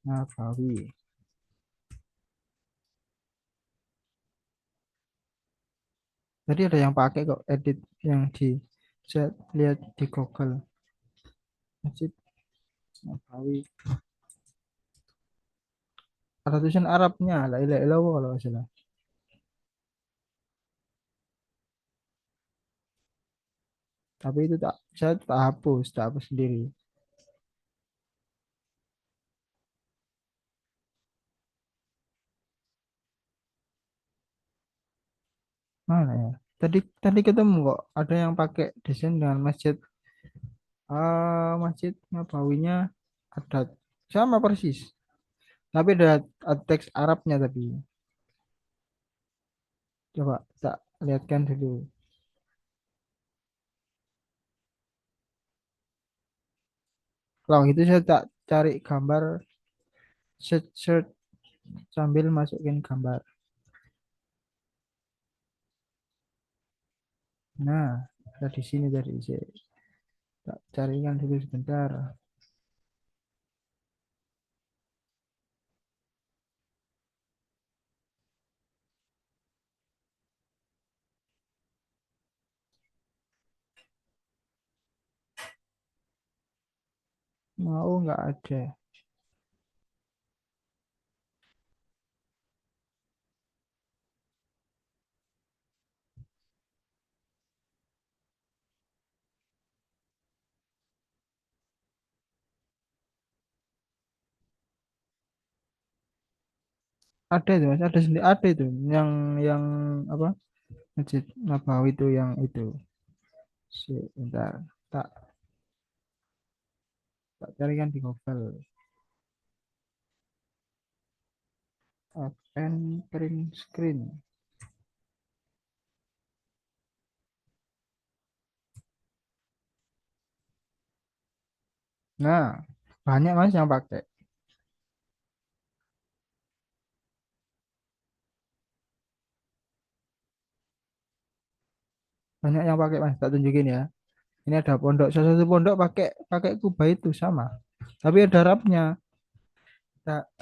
Nabawi. Tadi ada yang pakai kok edit yang di saya lihat di Google. Masjid Nabawi. Ada tulisan Arabnya. La ilaha illallah kalau nggak salah. Tapi itu saya tak hapus sendiri. Mana ya? Tadi tadi ketemu kok ada yang pakai desain dengan masjid Nabawinya ada sama persis. Tapi ada teks Arabnya tapi coba tak lihatkan dulu. Kalau itu saya tak cari gambar search sambil masukin gambar. Nah, ada di sini tadi saya tak carikan dulu sebentar. Mau nggak ada. Ada itu Mas, ada sendiri ada itu yang apa? Masjid Nabawi itu yang itu. Sebentar, tak tak carikan di Google. Open print screen. Nah, banyak Mas yang pakai. Banyak yang pakai Mas, tak tunjukin ya. Ini ada pondok, salah satu pondok pakai pakai kubah itu sama. Tapi ada Arabnya,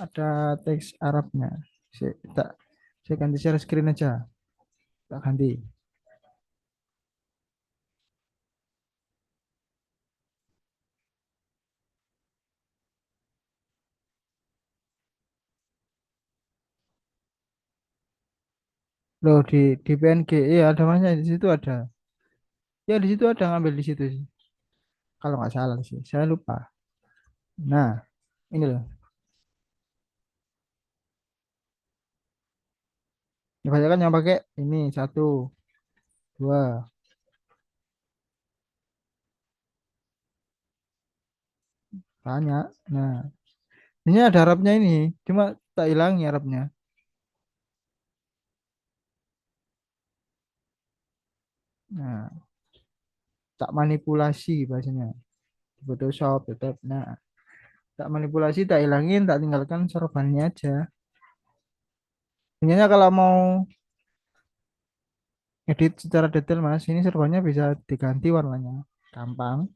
ada teks Arabnya. Saya, tak, saya ganti share screen aja, tak ganti. Loh di PNG, iya ada Masnya di situ ada. Ya di situ ada ngambil di situ sih. Kalau nggak salah sih, saya lupa. Nah, ini loh. Kebanyakan yang pakai ini satu, dua, banyak. Nah, ini ada Arabnya ini, cuma tak hilangi Arabnya. Nah, tak manipulasi bahasanya di Photoshop tetap. Nah, tak manipulasi, tak hilangin, tak tinggalkan sorbannya aja. Sebenarnya kalau mau edit secara detail Mas, ini sorbannya bisa diganti warnanya. Gampang.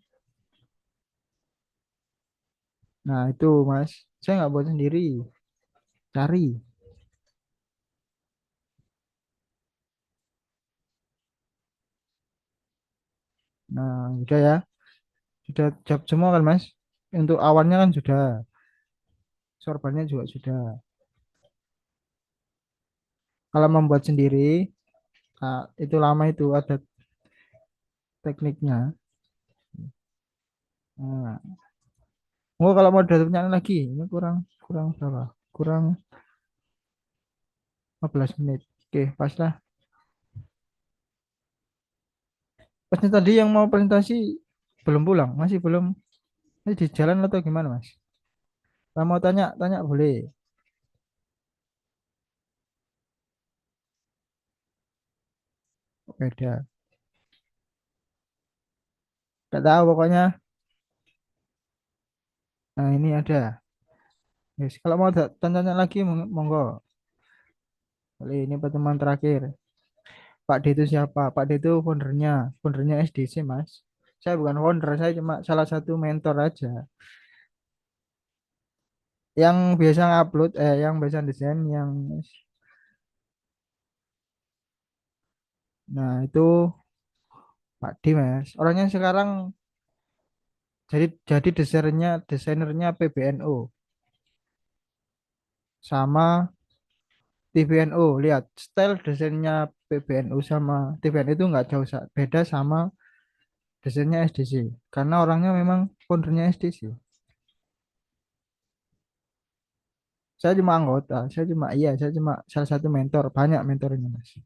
Nah, itu Mas, saya nggak buat sendiri. Cari. Nah, udah ya. Sudah jawab semua kan, Mas? Untuk awannya kan sudah. Sorbannya juga sudah. Kalau membuat sendiri, nah, itu lama itu ada tekniknya. Nah, oh kalau mau ada pertanyaan lagi, ini kurang kurang berapa? Kurang 15 menit. Oke, pas lah. Pasnya tadi yang mau presentasi belum pulang, masih belum, masih di jalan atau gimana, Mas? Kalau mau tanya, tanya boleh. Beda. Gak tahu pokoknya. Nah, ini ada. Yes. Kalau mau tanya-tanya lagi, monggo. Boleh, ini pertemuan terakhir. Pak D itu siapa? Pak D itu foundernya, foundernya SDC, Mas. Saya bukan founder, saya cuma salah satu mentor aja. Yang biasa ngupload, yang biasa desain, yang, nah itu Pak D, Mas. Orangnya sekarang jadi desainernya PBNU sama TVNU. Lihat style desainnya PBNU sama TVNU itu nggak jauh beda sama desainnya SDC. Karena orangnya memang foundernya SDC. Saya cuma anggota, saya cuma salah satu mentor, banyak mentornya, Mas.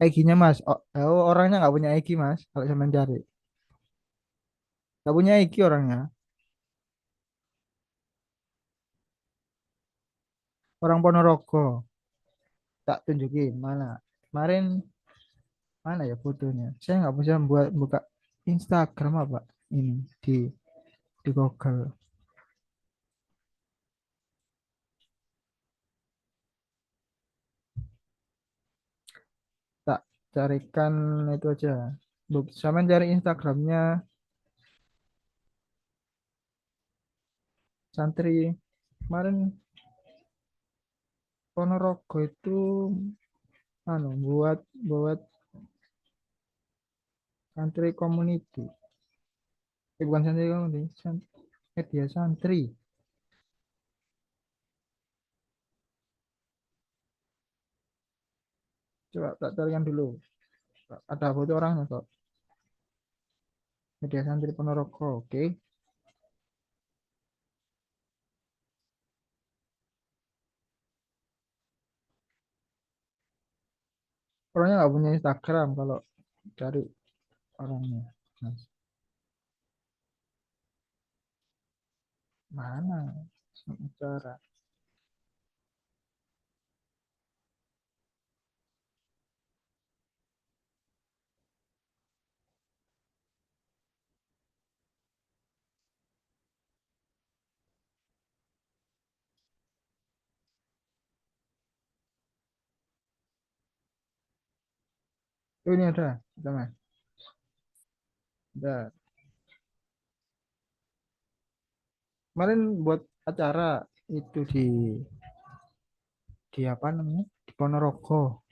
Egy-nya, Mas, orangnya nggak punya Egy, Mas, kalau saya mencari. Nggak punya Egy orangnya, orang Ponorogo. Tak tunjukin, mana? Kemarin, mana ya fotonya? Saya nggak bisa buka Instagram apa ini di Google. Tak carikan itu aja. Sama cari Instagramnya santri kemarin Ponorogo itu, buat buat santri community. Bukan santri community, media santri. Coba tak carikan dulu. Ada foto orangnya kok. Media santri Ponorogo, oke. Orangnya nggak punya Instagram kalau cari orangnya. Nah, mana? Cara. Oh, ini ada Mas. Ada. Kemarin buat acara itu di apa namanya? Di Ponorogo.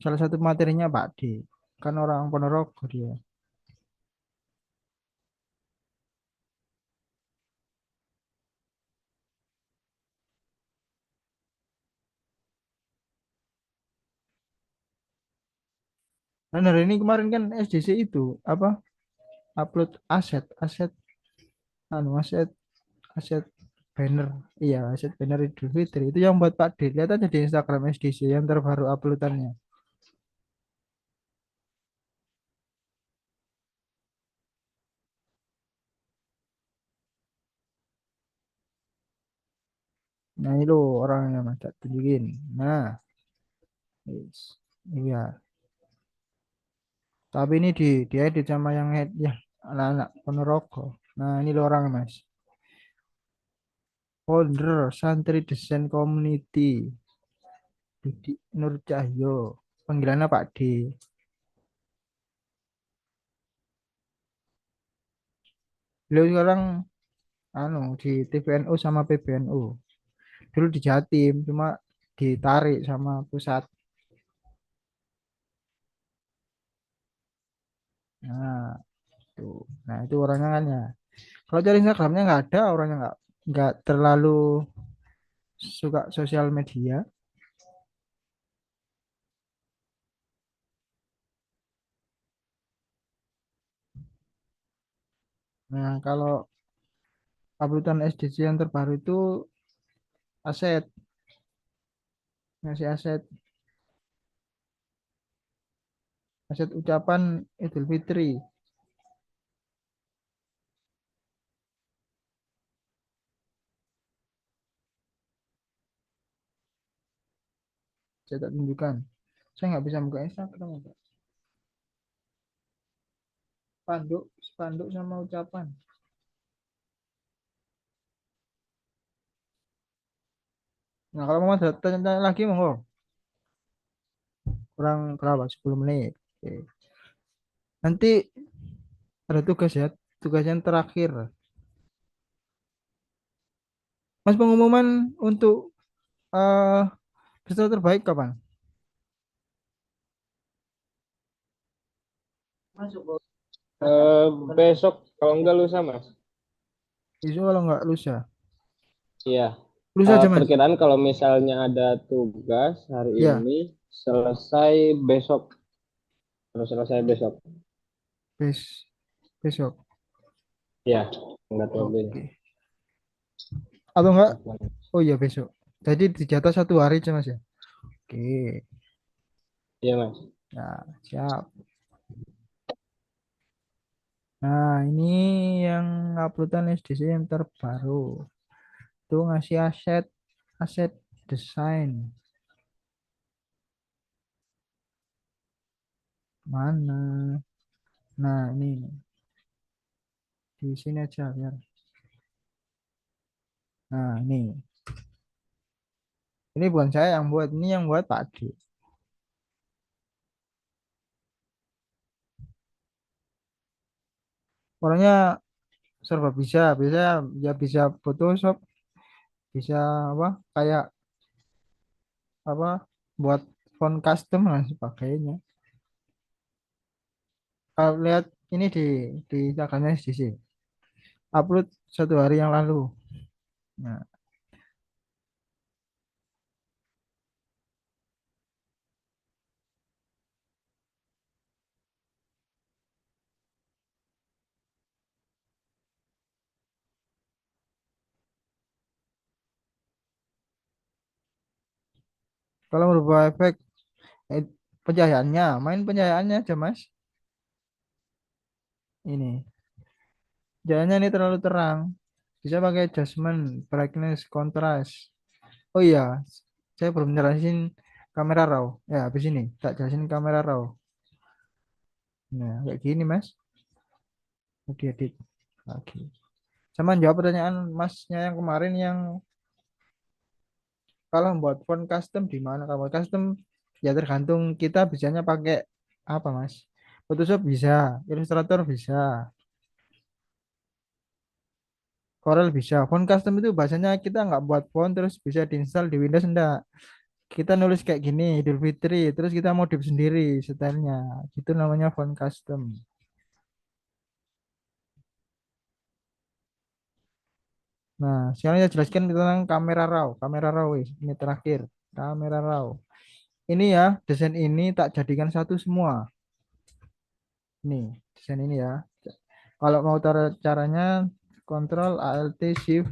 Salah satu materinya Pak D. Kan orang Ponorogo dia. Dan hari ini kemarin kan SDC itu apa? Upload aset aset aset banner. Iya, aset banner Idul Fitri itu yang buat Pak D. Lihat aja di Instagram SDC yang terbaru uploadannya. Nah, itu orangnya Mas tak tunjukin. Nah, yes. Iya. Tapi ini diedit sama yang head ya, anak-anak Ponorogo. Nah, ini loh orang, Mas. Founder Santri Desain Community. Budi Nur Cahyo. Panggilannya Pak D. Beliau sekarang di TVNU sama PBNU. dulu di Jatim, cuma ditarik sama pusat. Nah, tuh. Nah, itu orangnya kan ya. Kalau cari Instagramnya nggak ada, orangnya nggak terlalu suka sosial media. Nah, kalau uploadan SDC yang terbaru itu aset, ngasih aset ucapan Idul Fitri. Saya tak tunjukkan. Saya nggak bisa buka Instagram. Pak. Spanduk, spanduk sama ucapan. Nah, kalau mau tanya lagi, monggo. Kurang berapa? 10 menit. Oke. Nanti ada tugas ya, tugas yang terakhir. Mas, pengumuman untuk eh peserta terbaik kapan? Eh, Besok kalau enggak lusa mas. Besok kalau nggak lusa. Iya. Lusa aja, Mas. Perkiraan kalau misalnya ada tugas hari Ya, ini selesai besok. Harus selesai besok. bes besok. Ya, enggak lebih. Oke. Atau enggak? Oh iya, besok. Jadi dijatah 1 hari aja, Mas ya. Oke. Iya mas. Nah, siap. Nah, ini yang uploadan SDC yang terbaru. Itu ngasih aset aset desain. Mana? Nah, ini di sini aja biar. Nah, ini. Ini bukan saya yang buat, ini yang buat Pak Adi. Orangnya serba bisa ya bisa Photoshop, bisa apa? Kayak apa? Buat font custom dan sebagainya. Kalau lihat ini di Instagramnya SDC. Upload 1 hari yang lalu. Nah, kalau merubah efek eh, pencahayaannya, main pencahayaannya aja, Mas. Ini. Pencahayaannya ini terlalu terang. Bisa pakai adjustment, brightness, contrast. Oh iya, saya belum jelasin kamera raw. Ya, habis ini tak jelasin kamera raw. Nah, kayak gini, Mas. Mau diedit lagi. Sama jawab pertanyaan Masnya yang kemarin yang kalau buat font custom di mana? Kalau custom ya tergantung kita bisanya pakai apa, Mas? Photoshop bisa, Illustrator bisa, Corel bisa. Font custom itu bahasanya kita nggak buat font terus bisa diinstal di Windows enggak. Kita nulis kayak gini, Idul Fitri, terus kita modif sendiri stylenya. Itu namanya font custom. Nah, sekarang saya jelaskan tentang kamera raw. Kamera raw, wis. Ini terakhir. Kamera raw. Ini ya, desain ini tak jadikan satu semua. Nih, desain ini ya. Kalau mau caranya, Ctrl Alt Shift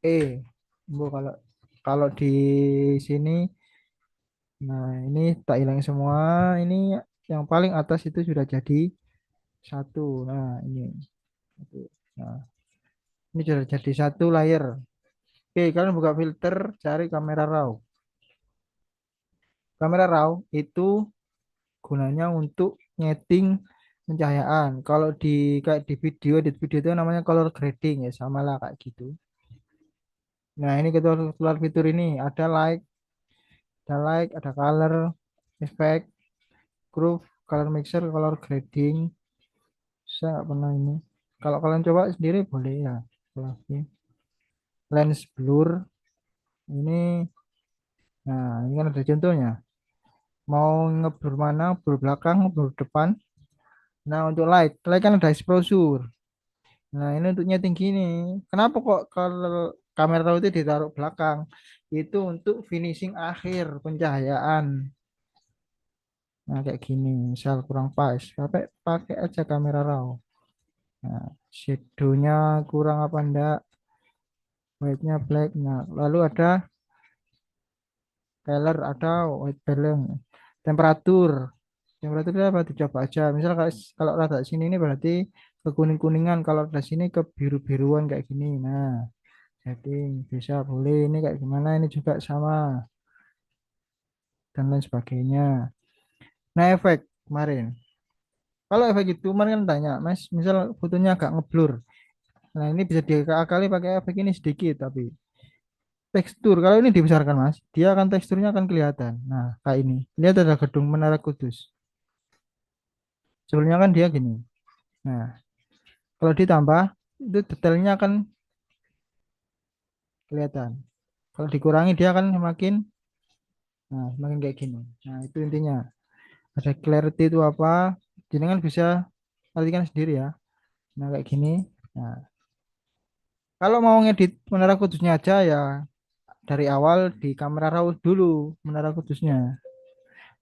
E. Bu, kalau kalau di sini, nah ini tak hilang semua. Ini yang paling atas itu sudah jadi satu. Nah, ini. Satu. Nah, ini sudah jadi satu layer. Oke, kalian buka filter, cari kamera raw. Kamera raw itu gunanya untuk nyeting pencahayaan. Kalau di kayak di video itu namanya color grading ya, sama lah kayak gitu. Nah, ini keluar fitur ini ada color, effect, groove, color mixer, color grading. Saya nggak pernah ini. Kalau kalian coba sendiri boleh ya. Lagi lens blur. Ini, nah ini kan ada contohnya. Mau ngeblur mana, blur belakang, blur depan. Nah untuk light, light kan ada exposure. Nah ini untuk nyeting gini. Kenapa kok kalau kamera raw itu ditaruh belakang? Itu untuk finishing akhir pencahayaan. Nah kayak gini, misal kurang pas, pakai pakai aja kamera raw. Nah, shadow-nya kurang apa enggak, white-nya black. Nah, lalu ada color, ada white balance, temperatur. Temperatur itu apa? Dicoba aja. Misal kalau rada sini ini berarti ke kuning-kuningan, kalau rada sini ke biru-biruan kayak gini. Nah, setting bisa boleh ini kayak gimana, ini juga sama dan lain sebagainya. Nah, efek kemarin. Kalau efek itu kemarin kan tanya, Mas, misal fotonya agak ngeblur. Nah, ini bisa diakali pakai efek ini sedikit tapi tekstur kalau ini dibesarkan Mas, dia akan teksturnya akan kelihatan. Nah, kayak ini. Lihat ada gedung Menara Kudus. Sebelumnya kan dia gini. Nah, kalau ditambah itu detailnya akan kelihatan. Kalau dikurangi dia akan semakin, nah, semakin kayak gini. Nah, itu intinya. Ada clarity itu apa? Jenengan bisa artikan sendiri ya. Nah, kayak gini. Nah, kalau mau ngedit Menara Kudusnya aja ya dari awal di kamera raw dulu Menara Kudusnya.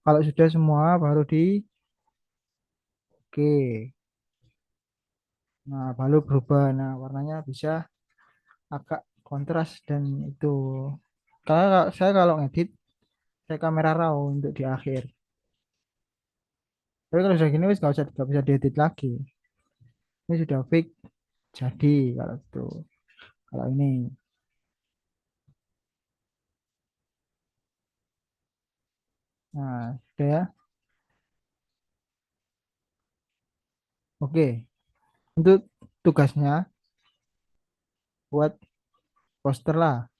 Kalau sudah semua baru di oke. Nah, baru berubah. Nah, warnanya bisa agak kontras dan itu. Kalau saya ngedit, saya kamera raw untuk di akhir. Tapi kalau sudah gini wis nggak bisa diedit lagi. Ini sudah fix jadi kalau itu. Kalau ini, nah sudah ya. Oke, untuk tugasnya buat poster lah,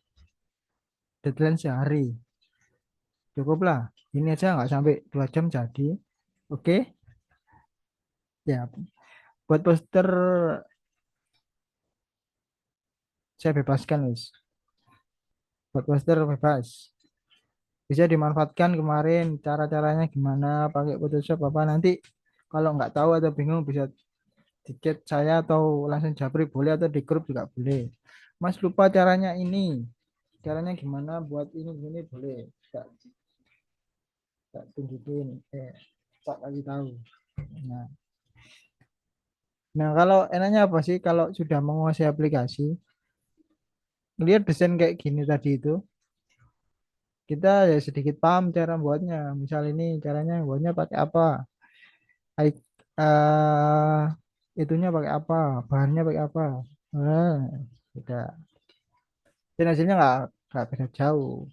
deadline sehari, cukup lah. Ini aja nggak sampai 2 jam jadi. Oke, ya buat poster saya bebaskan wis. Buat poster bebas. Bisa dimanfaatkan kemarin cara-caranya gimana pakai Photoshop apa nanti kalau nggak tahu atau bingung bisa di chat saya atau langsung japri boleh atau di grup juga boleh. Mas lupa caranya ini, caranya gimana buat ini boleh tak, tak tunjukin tak kasih tahu. Nah, nah kalau enaknya apa sih kalau sudah menguasai aplikasi lihat desain kayak gini tadi itu kita ya sedikit paham cara buatnya. Misal ini caranya buatnya pakai apa, I- eh itunya pakai apa, bahannya pakai apa. Nah, tidak. Dan hasilnya nggak beda jauh.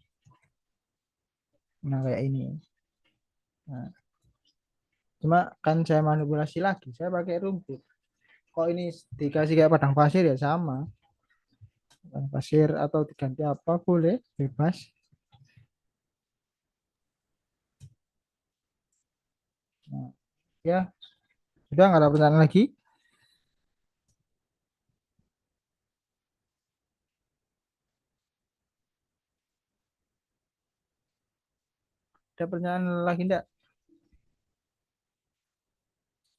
Nah, kayak ini. Nah, cuma kan saya manipulasi lagi. Saya pakai rumput. Kok ini dikasih kayak padang pasir ya sama. Padang pasir atau diganti apa boleh, bebas. Nah, ya, sudah nggak ada pertanyaan lagi. Ada pertanyaan lagi enggak?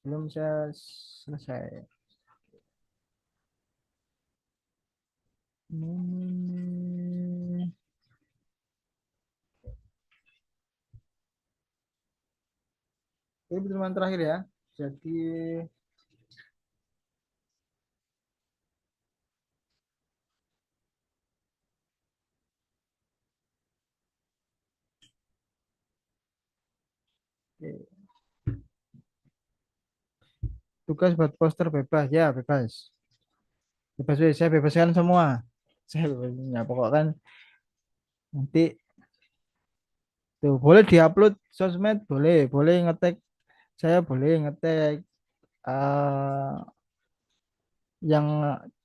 Belum saya selesai. Hmm, ini pertemuan terakhir ya. Jadi oke. Tugas buat poster bebas ya, bebas. Bebas, saya bebaskan semua. Saya bebaskan. Ya, pokok kan nanti tuh boleh diupload sosmed, boleh, boleh ngetek saya, boleh ngetek yang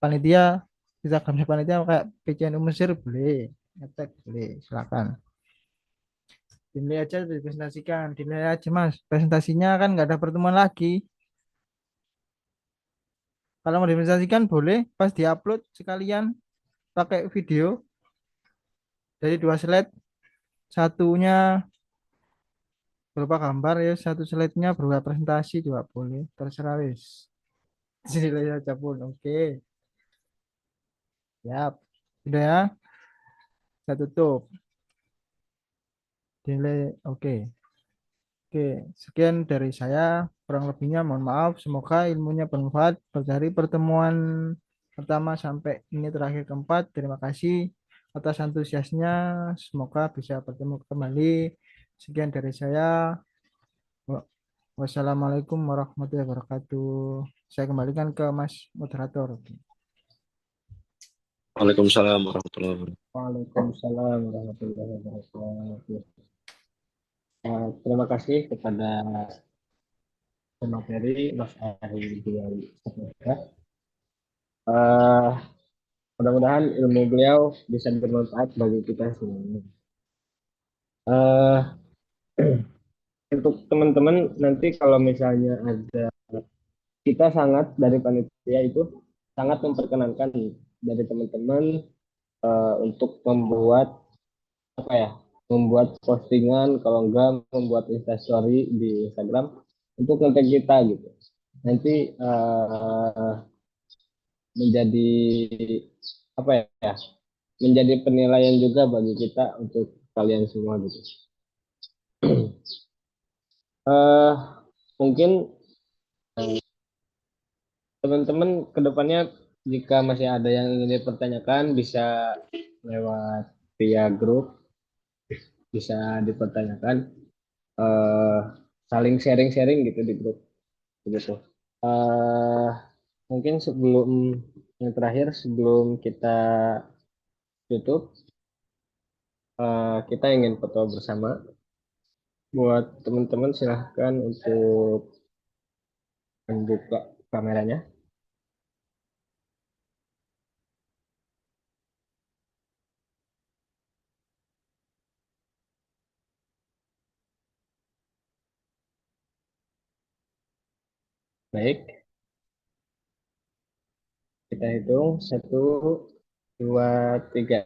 panitia Instagramnya panitia kayak PCNU Mesir boleh ngetek, boleh silakan. Dinilai aja dipresentasikan, dinilai aja mas. Presentasinya kan nggak ada pertemuan lagi. Kalau mau dipresentasikan boleh pas diupload sekalian pakai video Dari 2 slide, satunya berupa gambar ya, satu slide-nya berupa presentasi juga boleh, terserah wis. Nilai saja pun, oke. Siap. Udah ya, saya tutup. Nilai, oke. Oke, sekian dari saya. Kurang lebihnya mohon maaf. Semoga ilmunya bermanfaat dari pertemuan pertama sampai ini terakhir keempat. Terima kasih atas antusiasnya. Semoga bisa bertemu kembali. Sekian dari saya. Wassalamualaikum warahmatullahi wabarakatuh. Saya kembalikan ke Mas Moderator. Waalaikumsalam warahmatullahi wabarakatuh. Waalaikumsalam warahmatullahi wabarakatuh. Terima kasih kepada pemateri Mas Ari Diwali. Eh, Mudah-mudahan ilmu beliau bisa bermanfaat bagi kita semuanya. Eh, untuk teman-teman nanti kalau misalnya ada, kita sangat dari panitia itu sangat memperkenankan dari teman-teman untuk membuat apa ya, membuat postingan, kalau enggak membuat instastory di Instagram untuk konten kita gitu. Nanti menjadi apa ya, menjadi penilaian juga bagi kita untuk kalian semua gitu. eh Mungkin teman-teman kedepannya jika masih ada yang ingin dipertanyakan bisa lewat via grup, bisa dipertanyakan, eh saling sharing-sharing gitu di grup gitu. eh Mungkin sebelum yang terakhir, sebelum kita tutup, kita ingin foto bersama. Buat teman-teman silahkan untuk membuka kameranya. Baik, kita hitung 1, 2, 3.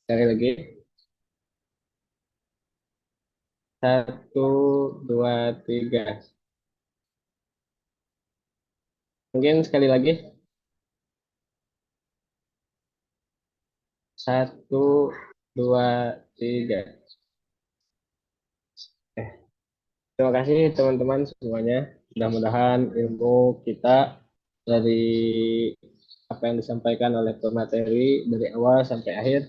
Sekali lagi, 1, 2, 3. Mungkin sekali lagi, 1, 2, 3. Terima kasih teman-teman semuanya. Mudah-mudahan ilmu kita dari apa yang disampaikan oleh pemateri dari awal sampai akhir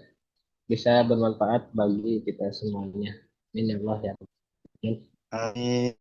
bisa bermanfaat bagi kita semuanya. Amin ya Allah ya. Amin.